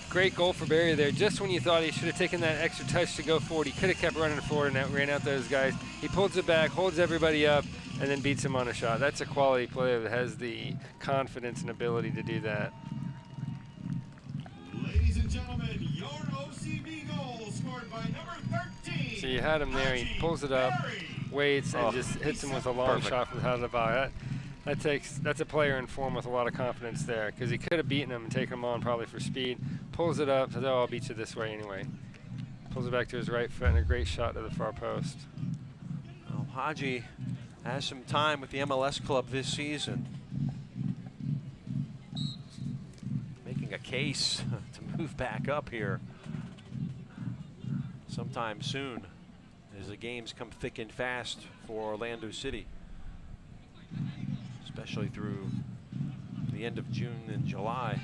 Great goal for Barry there. Just when you thought he should have taken that extra touch to go forward, he could have kept running forward and ran out those guys. He pulls it back, holds everybody up, and then beats him on a shot. That's a quality player that has the confidence and ability to do that. Ladies and gentlemen, your OCB goal scored by number 13. So you had him there. He pulls it up, waits, and just hits him with a long shot from out of the box. That's a player in form with a lot of confidence there, because he could have beaten him and taken him on probably for speed. Pulls it up, says, "Oh, I'll beat you this way anyway." Pulls it back to his right foot and a great shot to the far post. Well, Haji has some time with the MLS club this season. Making a case to move back up here sometime soon as the games come thick and fast for Orlando City, especially through the end of June and July.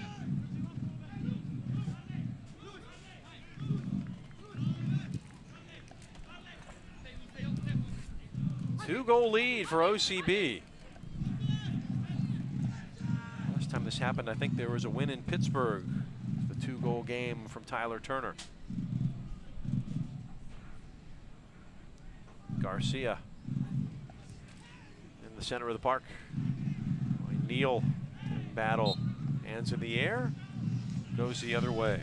Two-goal lead for OCB. Last time this happened, I think there was a win in Pittsburgh. The two-goal game from Tyler Turner. Garcia in the center of the park. Neal in battle. Hands in the air. Goes the other way.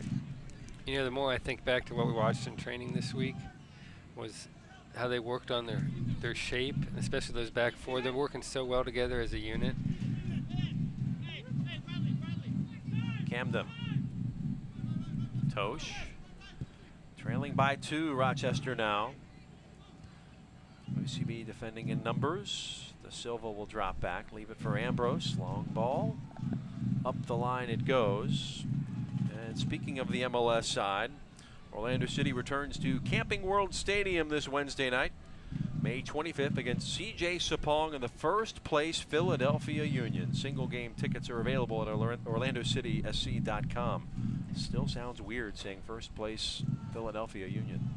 You know, the more I think back to what we watched in training this week was how they worked on their shape, especially those back four. They're working so well together as a unit. Camden. Tosh. Trailing by 2, Rochester now. OCB defending in numbers. De Silva will drop back, leave it for Ambrose. Long ball. Up the line it goes. And speaking of the MLS side, Orlando City returns to Camping World Stadium this Wednesday night, May 25th, against CJ Sapong and the first place Philadelphia Union. Single game tickets are available at OrlandoCitySC.com. Still sounds weird saying first place Philadelphia Union.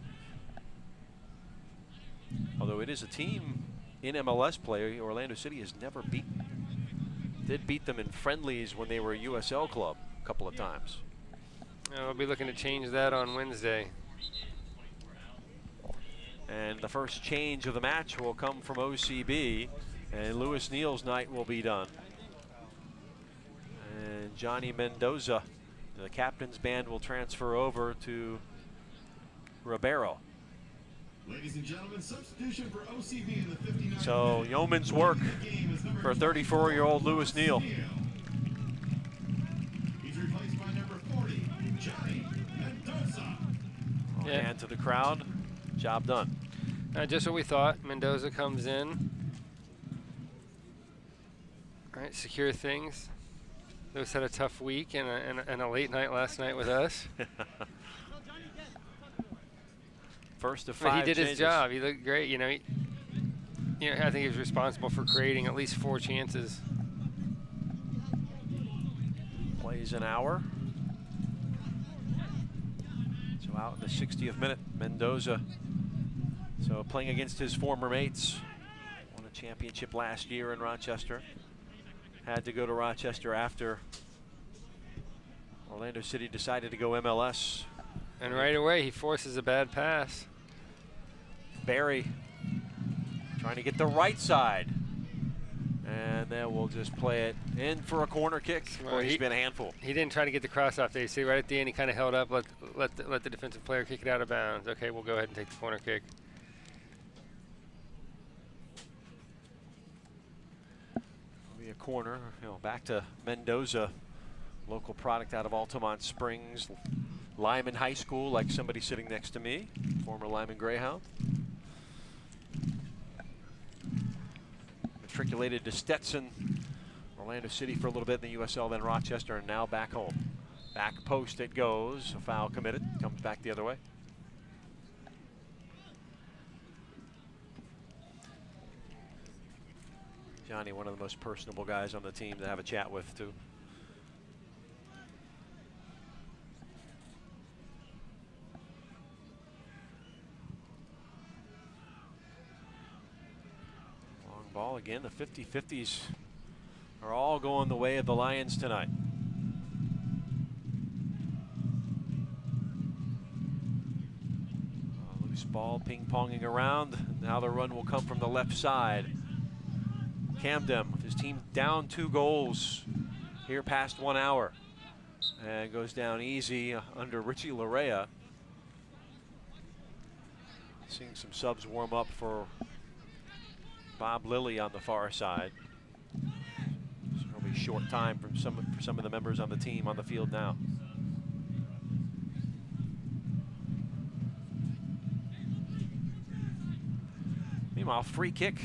Although it is a team in MLS play Orlando City has never beaten. Did beat them in friendlies when they were a USL club a couple of times. I'll be looking to change that on Wednesday. And the first change of the match will come from OCB, and Lewis Neal's night will be done. And Johnny Mendoza, the captain's band, will transfer over to Ribeiro. Ladies and gentlemen, substitution for OCB in the 59th. So yeoman's work for 34-year-old Lewis Neal. He's replaced by number 40, Johnny Mendoza. And to the crowd, job done. Just what we thought. Mendoza comes in. All right, secure things. Lewis had a tough week and a late night last night with us. First of But 5 he did changes. his job. He looked great. You know, I think he was responsible for creating at least 4 chances. Plays an hour. So out in the 60th minute, Mendoza. So playing against his former mates. Won a championship last year in Rochester. Had to go to Rochester after Orlando City decided to go MLS. And right away, he forces a bad pass. Barry trying to get the right side. And then we'll just play it in for a corner kick. Well, Boy, he's been a handful. He didn't try to get the cross off there. You see, right at the end, he kind of held up, let the defensive player kick it out of bounds. Okay, we'll go ahead and take the corner kick. It'll be a corner. Back to Mendoza, local product out of Altamont Springs. Lyman High School, like somebody sitting next to me, former Lyman Greyhound. Matriculated to Stetson, Orlando City for a little bit in the USL, then Rochester, and now back home. Back post it goes, a foul committed, comes back the other way. Johnny, one of the most personable guys on the team to have a chat with, too. Ball again. The 50-50s are all going the way of the Lions tonight. Loose ball ping-ponging around. Now the run will come from the left side. Camden with his team down 2 goals here past 1 hour. And goes down easy under Richie Larea. Seeing some subs warm up for Bob Lilly on the far side. So it'll be short time for some of the members on the team on the field now. Meanwhile, free kick.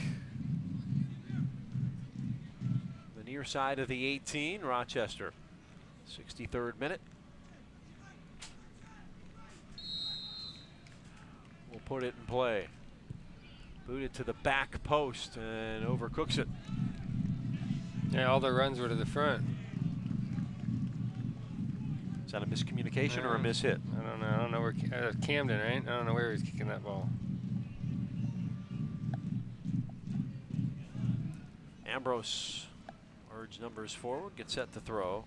The near side of the 18, Rochester. 63rd minute. We'll put it in play. Booted to the back post and overcooks it. Yeah, all the runs were to the front. Is that a miscommunication or a mishit? I don't know. I don't know where Camden, right? I don't know where he's kicking that ball. Ambrose urge numbers forward, gets set to throw.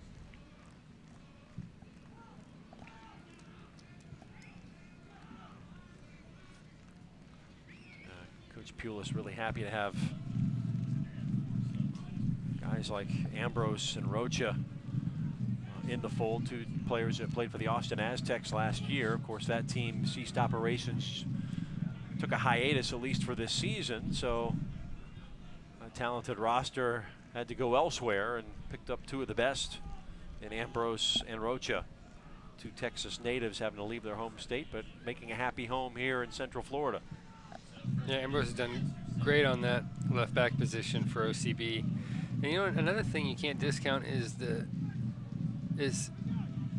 Coach Pulis really happy to have guys like Ambrose and Rocha in the fold, 2 players that played for the Austin Aztecs last year. Of course, that team ceased operations, took a hiatus at least for this season, so a talented roster had to go elsewhere and picked up 2 of the best in Ambrose and Rocha. 2 Texas natives having to leave their home state, but making a happy home here in Central Florida. Yeah, Ambrose has done great on that left back position for OCB. And you know, another thing you can't discount is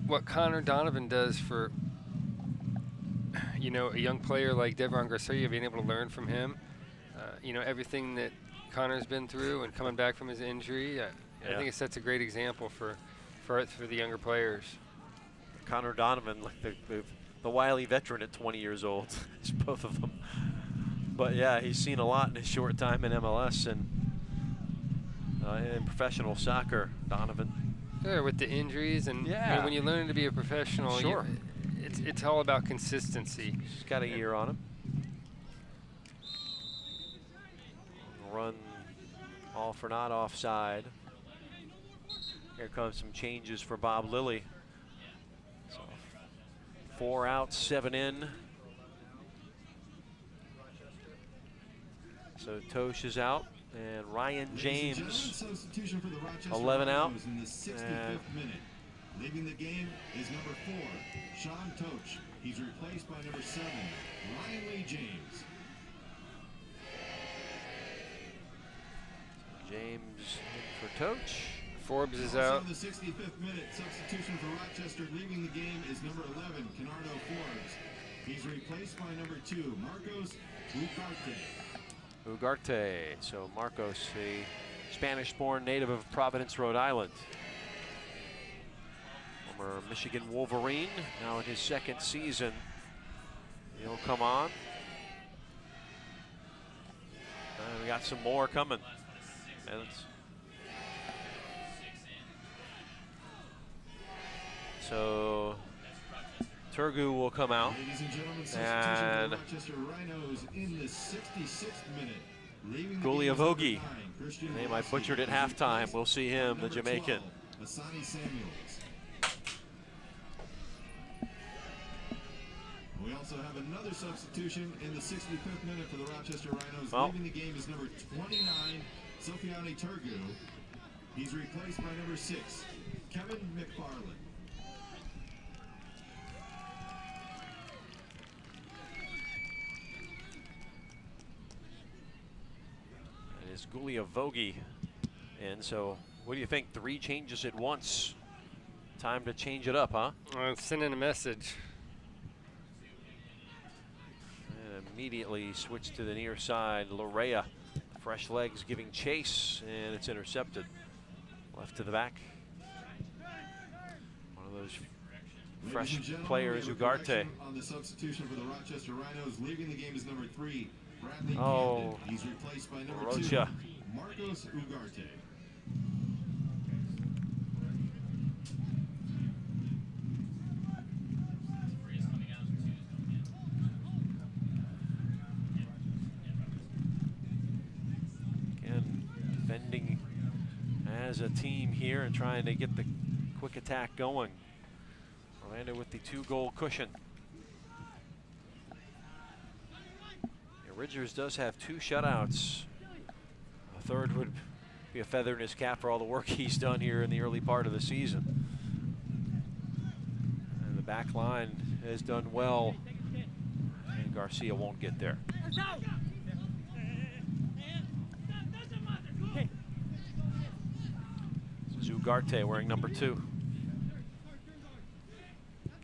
what Connor Donovan does for, you know, a young player like Devon Garcia, being able to learn from him. You know, everything that Connor's been through and coming back from his injury. I think it sets a great example for the younger players. Connor Donovan, like the wily veteran at 20 years old, it's both of them. But yeah, he's seen a lot in his short time in MLS and in professional soccer, Donovan. Yeah, with the injuries and Yeah. I mean, when you learn to be a professional, Sure. it's all about consistency. He's got a year on him. Run all for naught offside. Here comes some changes for Bob Lilly. So 4 out, 7 in. So Tosh is out, and Ryan James, 11 out. In the 65th minute. Leaving the game is number 4, Sean Tosh. He's replaced by number 7, Ryan Lee James. James in for Toach. Forbes is Also out. in the 65th minute, substitution for Rochester. Leaving the game is number 11, Kenardo Forbes. He's replaced by number 2, Marcos Ugarte. Ugarte. So Marcos, a Spanish-born native of Providence, Rhode Island. Former Michigan Wolverine, now in his second season. He'll come on. We got some more coming. And so Turgu will come out. Ladies and gentlemen, And Rochester Rhinos in the 66th minute. Guliavogi, name I butchered at halftime. We'll see him, the Jamaican. 12, Asani Samuels. We also have another substitution in the 65th minute for the Rochester Rhinos. Leaving the game is number 29, Sofiani Turgu. He's replaced by number 6, Kevin McFarland. It is Guliavogi. And so, what do you think? 3 changes at once. Time to change it up, huh? Well, sending a message. Immediately switch to the near side. Larea, fresh legs giving chase, and it's intercepted. Left to the back. One of those fresh players, Ugarte. On the substitution for the Rochester Rhinos, leaving the game is number 3, Bradley Oh, Camden. He's replaced by number 2, Rocha. Marcos Ugarte. Defending as a team here and trying to get the quick attack going. Orlando with the 2-goal cushion. Yeah, Ridgers does have 2 shutouts. A third would be a feather in his cap for all the work he's done here in the early part of the season. And the back line has done well, and Garcia won't get there. Ugarte wearing number 2.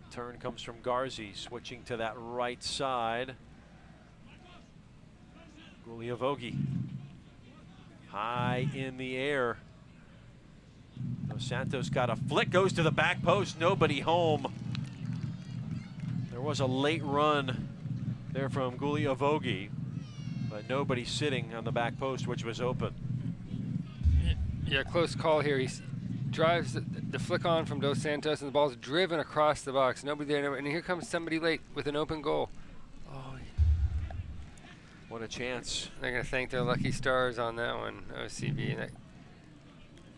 Turn comes from Garzi, switching to that right side. Guliavogi. High in the air. Dos Santos got a flick, goes to the back post, nobody home. There was a late run there from Guliavogi, but nobody sitting on the back post, which was open. Yeah, close call here. He drives the flick on from Dos Santos, and the ball's driven across the box. Nobody there, and here comes somebody late with an open goal. Oh, what a chance. They're going to thank their lucky stars on that one, OCB. That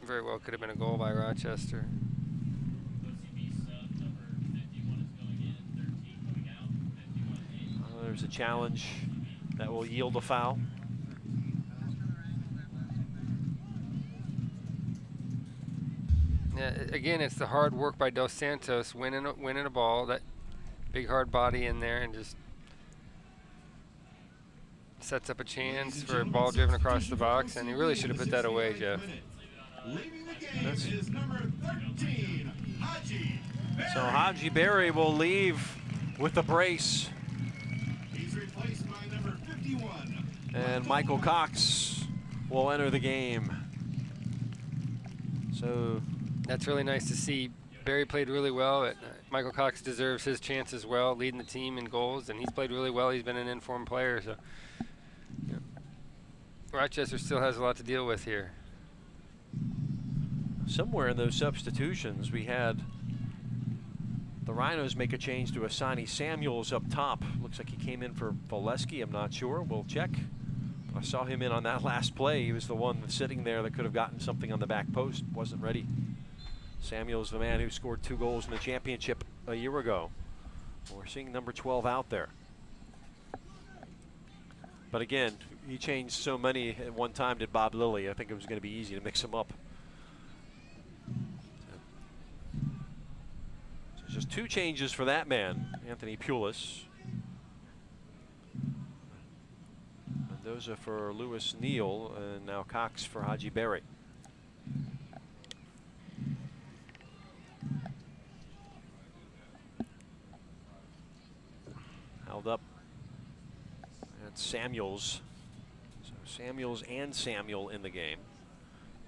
very well could have been a goal by Rochester. There's a challenge that will yield a foul. Yeah, again, it's the hard work by Dos Santos winning a ball, that big hard body in there, and just sets up a chance for a ball driven across the box, and he really should have put that away, Jeff. So Haji Berry will leave with the brace. He's replaced by number 51. And Michael Cox will enter the game. So that's really nice to see. Barry played really well. But Michael Cox deserves his chance as well, leading the team in goals, and he's played really well. He's been an informed player. So yeah. Rochester still has a lot to deal with here. Somewhere in those substitutions, we had the Rhinos make a change to Asani Samuels up top. Looks like he came in for Voleski. I'm not sure. We'll check. I saw him in on that last play. He was the one sitting there that could have gotten something on the back post. Wasn't ready. Samuel's the man who scored 2 goals in the championship a year ago. We're seeing number 12 out there. But again, he changed so many at one time, did Bob Lilly. I think it was going to be easy to mix them up. So just 2 changes for that man, Anthony Pulis. Mendoza for Lewis Neal, and now Cox for Haji Berry. Samuels. So Samuels and Samuel in the game.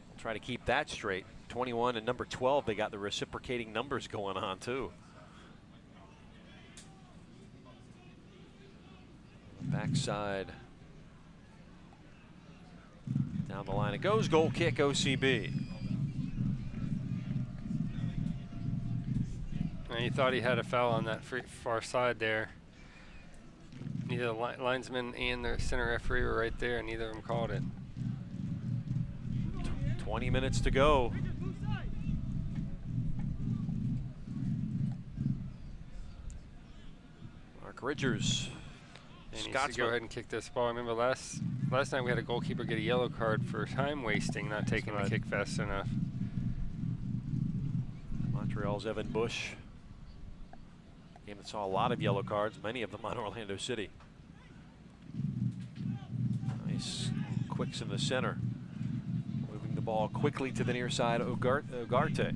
We'll try to keep that straight. 21 and number 12, they got the reciprocating numbers going on too. Backside. Down the line it goes. Goal kick, OCB. He thought he had a foul on that far side there. Neither the linesman and the center referee were right there, and neither of them called it. 20 minutes to go. Mark Ridgers. And he needs to go ahead and kick this ball. I remember last night we had a goalkeeper get a yellow card for time wasting, not taking the kick fast enough. Montreal's Evan Bush. Game that saw a lot of yellow cards, many of them on Orlando City. Nice quicks in the center. Moving the ball quickly to the near side, Ugarte.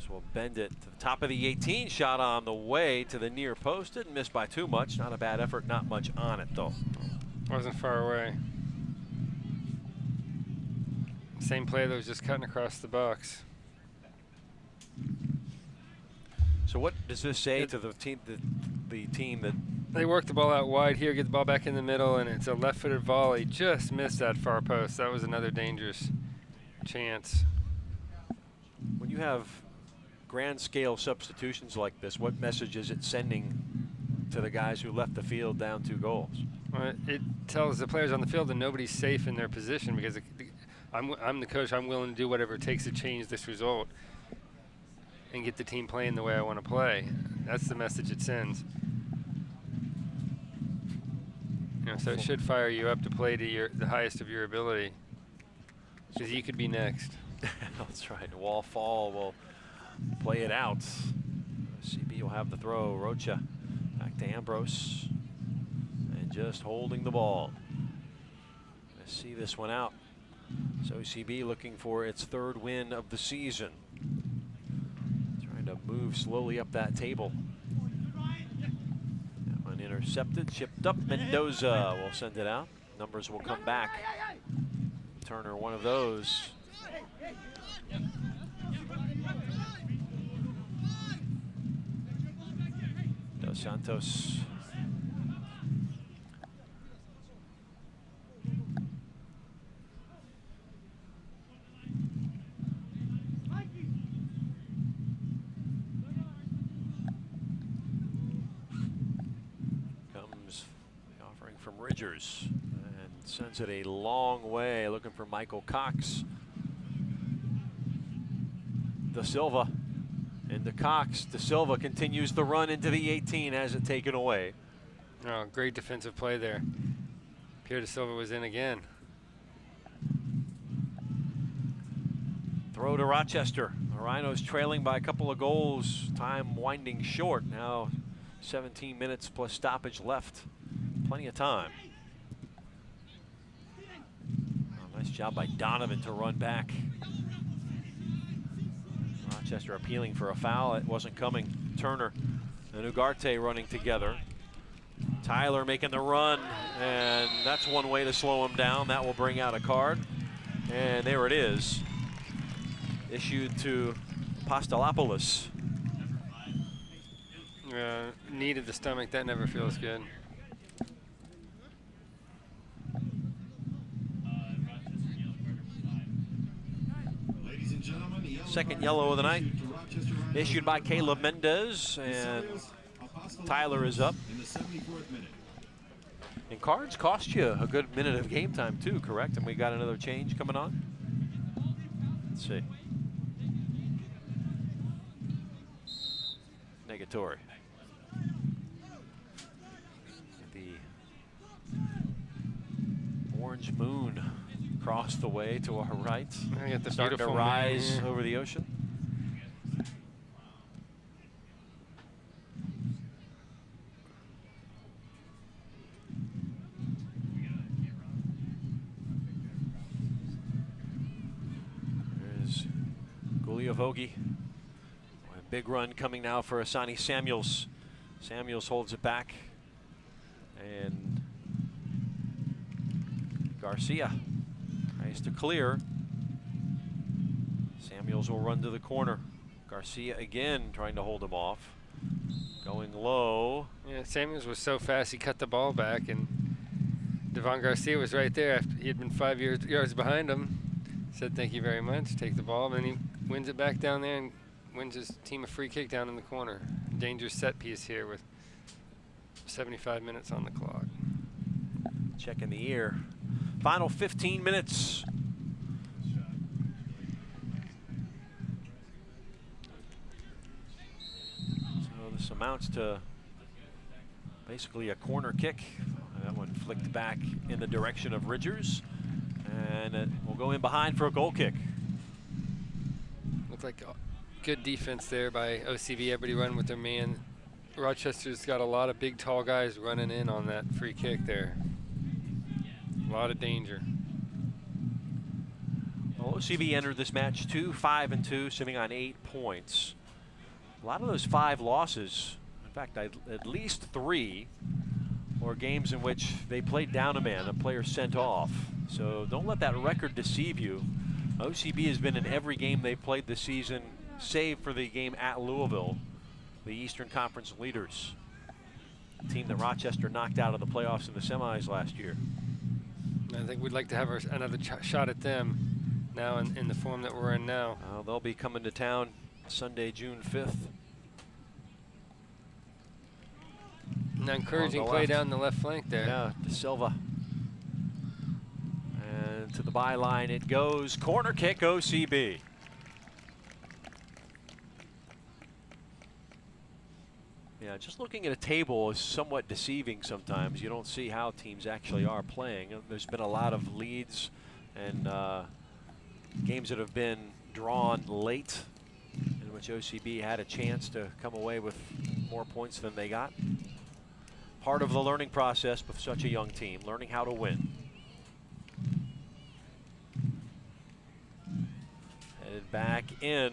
Will bend it to the top of the 18, shot on the way to the near post. Didn't miss by too much. Not a bad effort, not much on it though. Wasn't far away. Same play that was just cutting across the box. So what does this say to the team that they work the ball out wide here, get the ball back in the middle, and it's a left-footed volley. Just missed that far post. That was another dangerous chance. When you have grand scale substitutions like this, what message is it sending to the guys who left the field down 2 goals? Well, it tells the players on the field that nobody's safe in their position, because I'm the coach. I'm willing to do whatever it takes to change this result and get the team playing the way I want to play. That's the message it sends. So it should fire you up to play to the highest of your ability, because you could be next. That's right. Wall fall will play it out. CB will have the throw. Rocha back to Ambrose. And just holding the ball. Let's see this one out. So CB looking for its 3rd win of the season. Trying to move slowly up that table. That one intercepted, chipped up. Mendoza will send it out. Numbers will come back. Turner, one of those. Dos Santos. Comes the offering from Ridgers and sends it a long way, looking for Michael Cox. Da Silva into Cox. Da Silva continues the run into the 18, has it taken away. Oh, great defensive play there. Pierre Da Silva was in again. Throw to Rochester. The Rhinos trailing by a couple of goals. Time winding short. Now 17 minutes plus stoppage left. Plenty of time. Oh, nice job by Donovan to run back. Rochester appealing for a foul. It wasn't coming. Turner and Ugarte running together. Tyler making the run, and that's one way to slow him down. That will bring out a card. And there it is. Issued to Apostolopoulos. Knee to the stomach, that never feels good. Second yellow of the night, issued by Caleb Mendez, and Tyler is up. And cards cost you a good minute of game time too, correct? And we got another change coming on. Let's see. Negatory. The orange moon across the way to our right. I get the starting to beautiful rise over the ocean. There's Guliavogi. A big run coming now for Asani Samuels. Samuels holds it back. And Garcia tries to clear. Samuels will run to the corner. Garcia again trying to hold him off. Going low. Yeah, Samuels was so fast he cut the ball back, and Devon Garcia was right there after he had been 5 yards behind him. Said thank you very much, take the ball, and then he wins it back down there and wins his team a free kick down in the corner. Dangerous set piece here with 75 minutes on the clock. Checking the ear. Final 15 minutes. So this amounts to basically a corner kick. That one flicked back in the direction of Ridgers. And it will go in behind for a goal kick. Looked like good defense there by OCB. Everybody running with their man. Rochester's got a lot of big, tall guys running in on that free kick there. A lot of danger. Well, OCB entered this match 5-2, sitting on 8 points. A lot of those 5 losses, in fact, at least 3, were games in which they played down a man, a player sent off. So don't let that record deceive you. OCB has been in every game they've played this season, save for the game at Louisville, the Eastern Conference leaders. A team that Rochester knocked out of the playoffs in the semis last year. I think we'd like to have another shot at them now in the form that we're in now. They'll be coming to town Sunday, June 5th. An encouraging play down the left flank there. Yeah, De Silva. And to the byline it goes. Corner kick, OCB. Yeah, just looking at a table is somewhat deceiving sometimes. You don't see how teams actually are playing. There's been a lot of leads and games that have been drawn late in which OCB had a chance to come away with more points than they got. Part of the learning process with such a young team, learning how to win. Headed back in.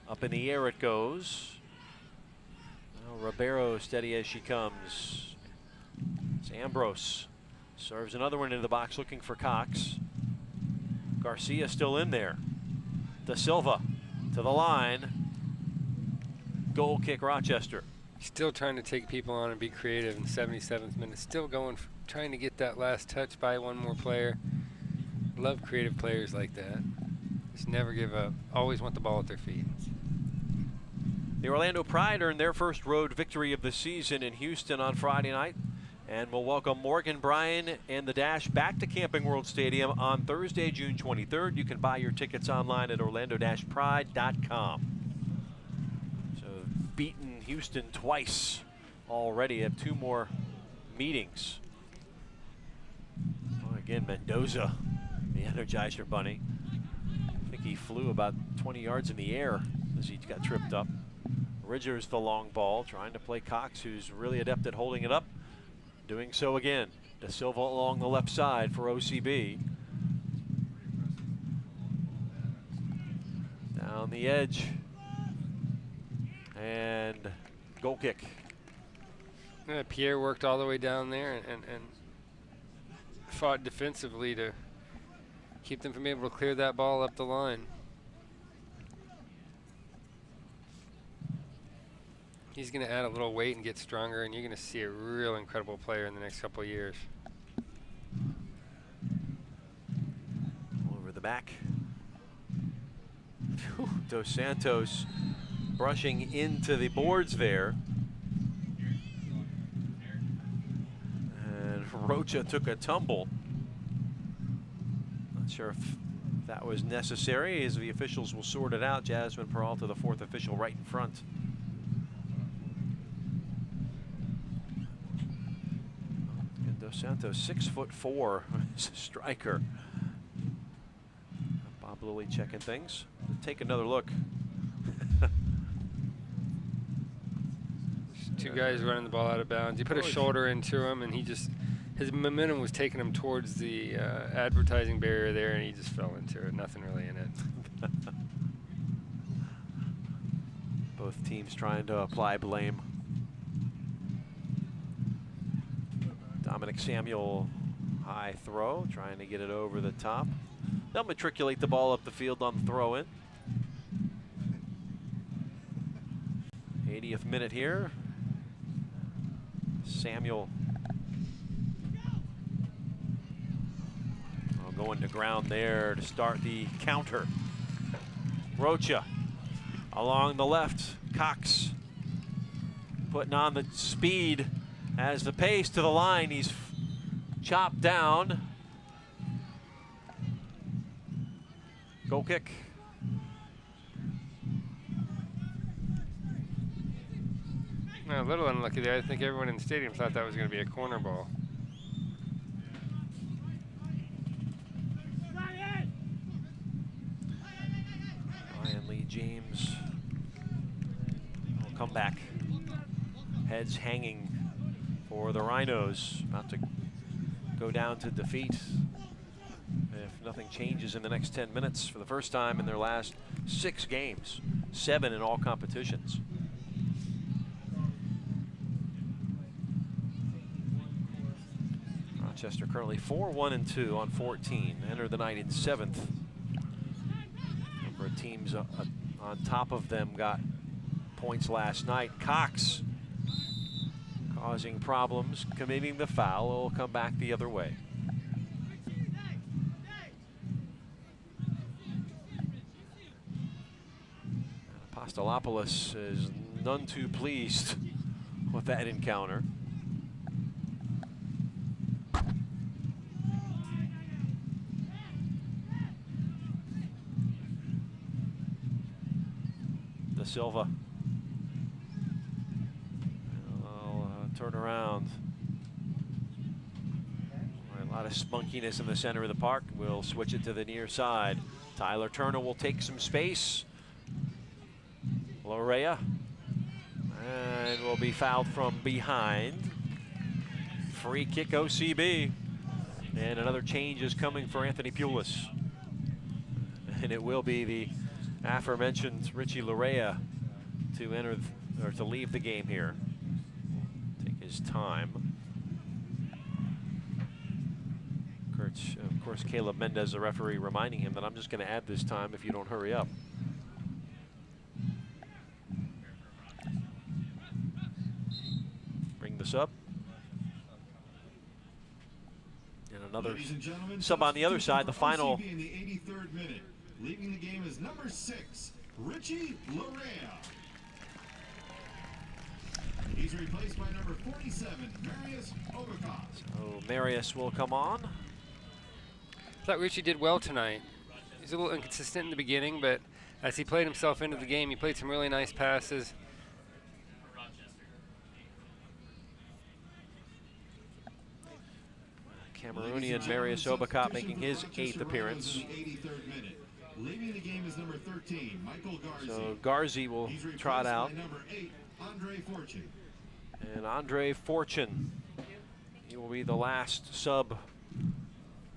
Up in the air it goes. Now Ribeiro steady as she comes. It's Ambrose. Serves another one into the box looking for Cox. Garcia still in there. De Silva to the line. Goal kick Rochester. Still trying to take people on and be creative in 77th minute. Still going, trying to get that last touch by one more player. Love creative players like that. Just never give up. Always want the ball at their feet. The Orlando Pride earned their first road victory of the season in Houston on Friday night. And we'll welcome Morgan, Bryan, and the Dash back to Camping World Stadium on Thursday, June 23rd. You can buy your tickets online at orlando-pride.com. So beaten Houston twice already. Have 2 more meetings. Oh, again, Mendoza, the Energizer Bunny. I think he flew about 20 yards in the air as he got tripped up. Ridgers the long ball, trying to play Cox, who's really adept at holding it up. Doing so again. De Silva along the left side for OCB. Down the edge. And goal kick. Yeah, Pierre worked all the way down there and fought defensively to keep them from being able to clear that ball up the line. He's going to add a little weight and get stronger, and you're going to see a real incredible player in the next couple of years. Over the back. Dos Santos brushing into the boards there. And Rocha took a tumble. Not sure if that was necessary, as the officials will sort it out. Jasmine Peralta, the 4th official, right in front. Dos Santos, 6'4", striker. Bob Lilly checking things. Take another look. Two guys running the ball out of bounds. He put a shoulder into him, and his momentum was taking him towards the advertising barrier there, and he just fell into it. Nothing really in it. Both teams trying to apply blame. Dominic Samuel high throw, trying to get it over the top. They'll matriculate the ball up the field on the throw-in. 80th minute here. Samuel going to ground there to start the counter. Rocha along the left. Cox putting on the speed, has the pace to the line. He's chopped down. Goal kick. A little unlucky there. I think everyone in the stadium thought that was going to be a corner ball. Ryan Lee James will come back. Heads hanging for the Rhinos. About to go down to defeat if nothing changes in the next 10 minutes for the first time in their last 6 games. 7 in all competitions. Rochester currently 4-1-2 on 14. Enter the night in 7th. Number of teams on top of them got points last night. Cox causing problems, committing the foul. Will come back the other way. Apostolopoulos is none too pleased with that encounter. Da Silva. Turn around. A lot of spunkiness in the center of the park. We'll switch it to the near side. Tyler Turner will take some space. Lorea. And will be fouled from behind. Free kick OCB. And another change is coming for Anthony Pulis. And it will be the aforementioned Richie Lorea to enter or to leave the game here. Take his time. Of course, Caleb Mendez, the referee, reminding him that I'm just going to add this time if you don't hurry up. Bring this up. And another sub on the other side, the final. In the 83rd minute. Leaving the game is number 6, Richie Lorea. He's replaced by number 47, Marius Obakov. So Marius will come on. I thought Richie did well tonight. He's a little inconsistent in the beginning, but as he played himself into the game, he played some really nice passes. Cameroonian Marius Obakov making his 8th appearance. Leaving the game is number 13, Michael Garzi. So Garzi will trot out. Number 8, Andre Fortune. And Andre Fortune, he will be the last sub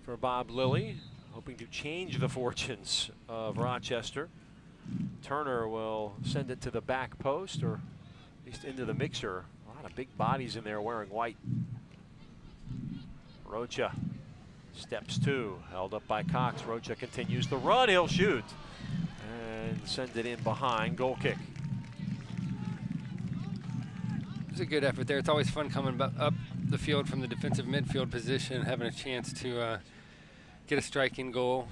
for Bob Lilly, hoping to change the fortunes of Rochester. Turner will send it to the back post, or at least into the mixer. A lot of big bodies in there wearing white. Rocha steps 2, held up by Cox. Rocha continues the run, he'll shoot. And send it in behind, goal kick. It was a good effort there. It's always fun coming up the field from the defensive midfield position, having a chance to get a striking goal.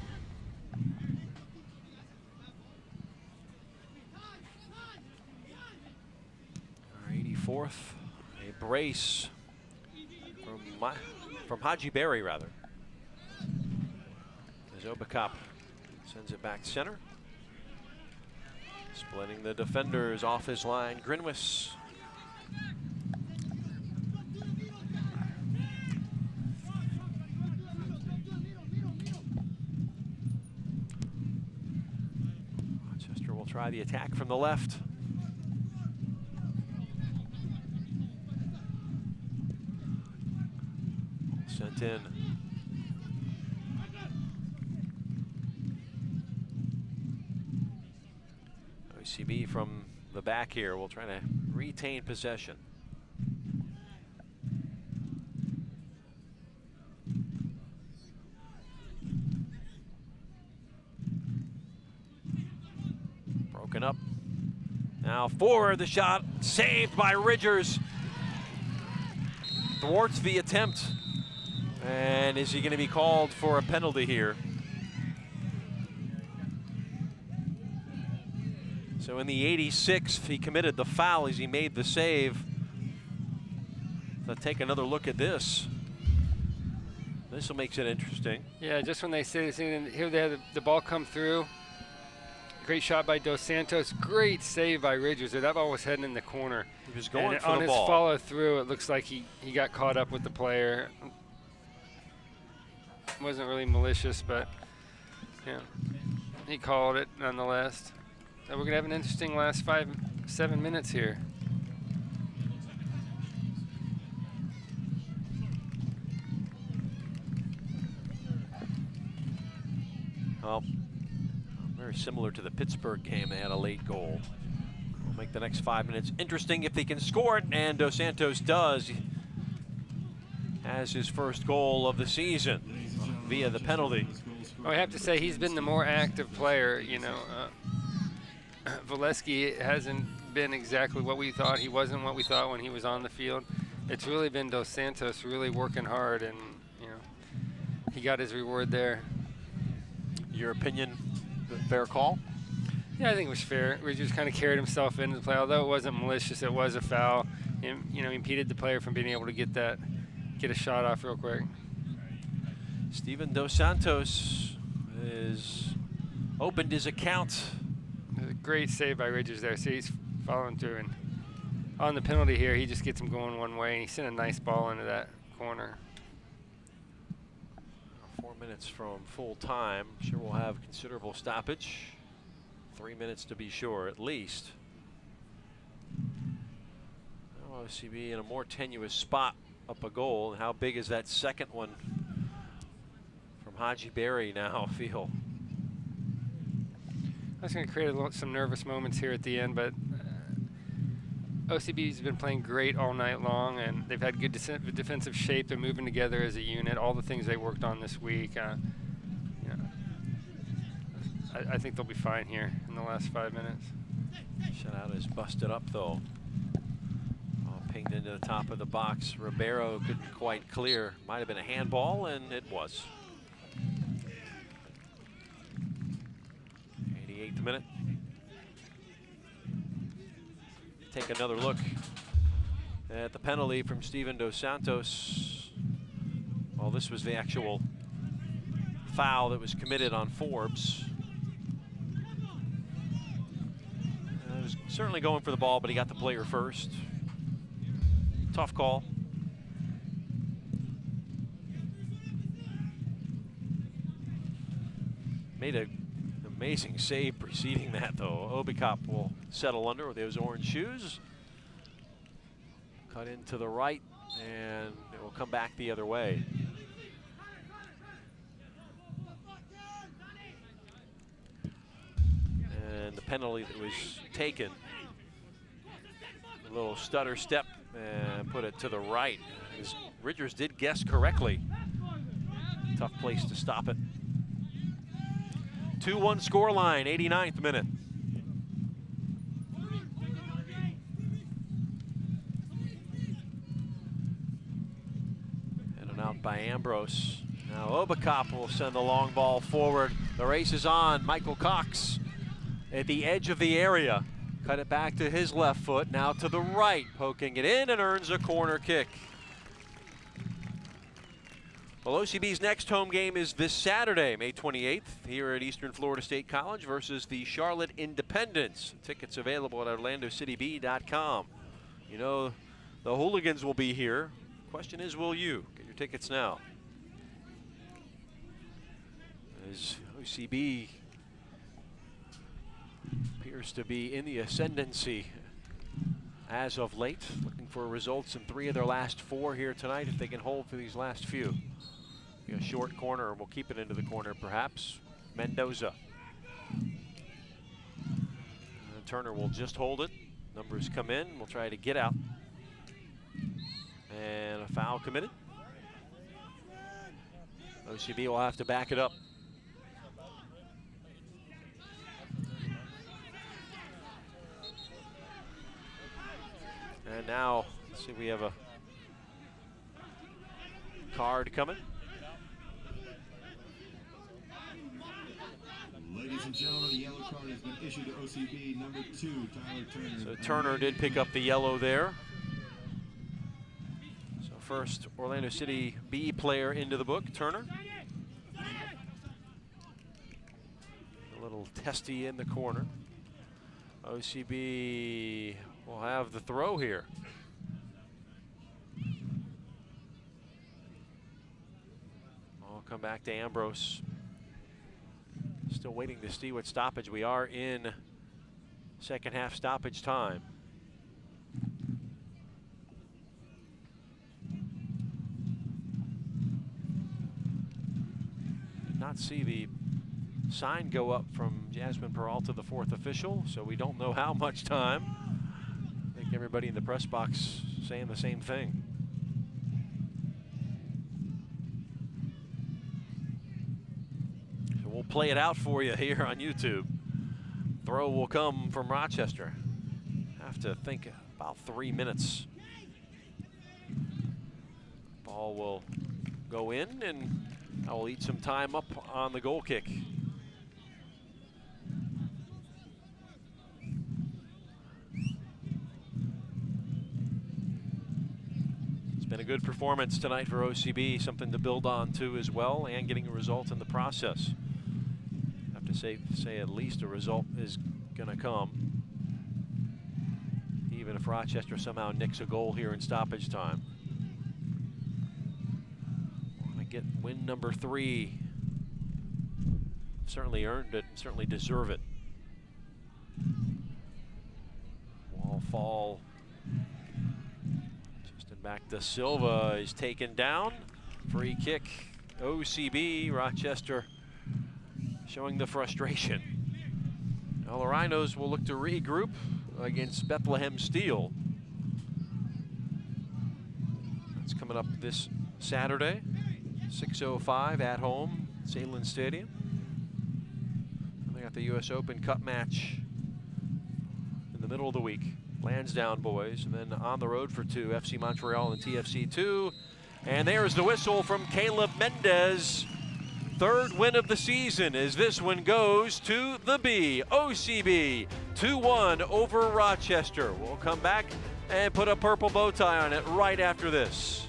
Our 84th, a brace from Haji Berry, rather. As Obakop sends it back center. Splitting the defenders off his line, Grinwis. Rochester will try the attack from the left. Sent in. OCB from the back here will try to retain possession. Looking up. Now forward, the shot saved by Ridgers. Thwarts the attempt. And is he going to be called for a penalty here? So in the 86th, he committed the foul as he made the save. Let's take another look at this. This will make it interesting. Yeah, just when they say this, here they have the ball come through. Great shot by Dos Santos. Great save by Ridgers. That ball was heading in the corner. He was going and for on the his ball. follow through, it looks like he got caught up with the player. Wasn't really malicious, but yeah, he called it nonetheless. So we're gonna have an interesting last 5-7 minutes here. Well, very similar to the Pittsburgh game. They had a late goal. We'll make the next 5 minutes interesting if they can score it, and Dos Santos does. He has his first goal of the season via the penalty. I have to say he's been the more active player. You know, Valesky hasn't been exactly what we thought. He wasn't what we thought when he was on the field. It's really been Dos Santos really working hard, and you know, he got his reward there. Your opinion, fair call? Yeah, I think it was fair. Ridgers kind of carried himself into the play, although it wasn't malicious. It was a foul. And, you know, impeded the player from being able to get a shot off real quick. Steven Dos Santos has opened his account. It was a great save by Ridgers there. See, he's following through, and on the penalty here, he just gets him going one way, and he sent a nice ball into that corner. 4 minutes from full time. Sure we'll have considerable stoppage. 3 minutes to be sure, at least. Now OCB in a more tenuous spot up a goal. And how big is that second one from Haji Berry now feel? That's going to create some nervous moments here at the end, but OCB's been playing great all night long, and they've had good defensive shape. They're moving together as a unit. All the things they worked on this week. You know, I think they'll be fine here in the last 5 minutes. Shutout is busted up though. Pinged into the top of the box. Ribeiro couldn't quite clear. Might have been a handball, and it was. 88th minute. Take another look at the penalty from Steven Dos Santos. Well, this was the actual foul that was committed on Forbes. He was certainly going for the ball, but he got the player first. Tough call. Made an amazing save preceding that, though. Obicop will settle under with those orange shoes. Cut into the right, and it will come back the other way. And the penalty that was taken, a little stutter step, and put it to the right. As Ridgers did guess correctly. Tough place to stop it. 2-1 scoreline, 89th minute. Headed out by Ambrose. Now Obicop will send the long ball forward. The race is on. Michael Cox at the edge of the area. Cut it back to his left foot, now to the right, poking it in and earns a corner kick. Well, OCB's next home game is this Saturday, May 28th, here at Eastern Florida State College versus the Charlotte Independents. Tickets available at OrlandoCityB.com. You know, the hooligans will be here. Question is, will you? Get your tickets now. As OCB appears to be in the ascendancy as of late, looking for results in 3 of their last 4 here tonight if they can hold for these last few. Be a short corner, and we'll keep it into the corner perhaps. Mendoza. Turner will just hold it. Numbers come in, we'll try to get out. And a foul committed. OCB will have to back it up. And now, let's see, we have a card coming. Ladies and gentlemen, the yellow card has been issued to OCB number 2, Tyler Turner. So Turner did pick up the yellow there. So first Orlando City B player into the book, Turner. A little testy in the corner. OCB will have the throw here. I'll come back to Ambrose. Still waiting to see what stoppage. We are in second half stoppage time. Did not see the sign go up from Jasmine Peralta, the fourth official, so we don't know how much time. I think everybody in the press box saying the same thing. So we'll play it out for you here on YouTube. Throw will come from Rochester. Have to think about 3 minutes. Ball will go in, and I will eat some time up on the goal kick. Been a good performance tonight for OCB, something to build on too as well, and getting a result in the process. I have to say at least a result is going to come, even if Rochester somehow nicks a goal here in stoppage time. Want to get win number 3. Certainly earned it, certainly deserve it. Wall fall. Back to Silva is taken down. Free kick, OCB. Rochester showing the frustration. Now the Rhinos will look to regroup against Bethlehem Steel. That's coming up this Saturday, 6:05 at home, Salem Stadium. And they got the U.S. Open Cup match in the middle of the week. Lansdowne boys, and then on the road for 2, FC Montreal and TFC 2. And there's the whistle from Caleb Mendez. 3rd win of the season as this one goes to the B. OCB 2-1 over Rochester. We'll come back and put a purple bow tie on it right after this.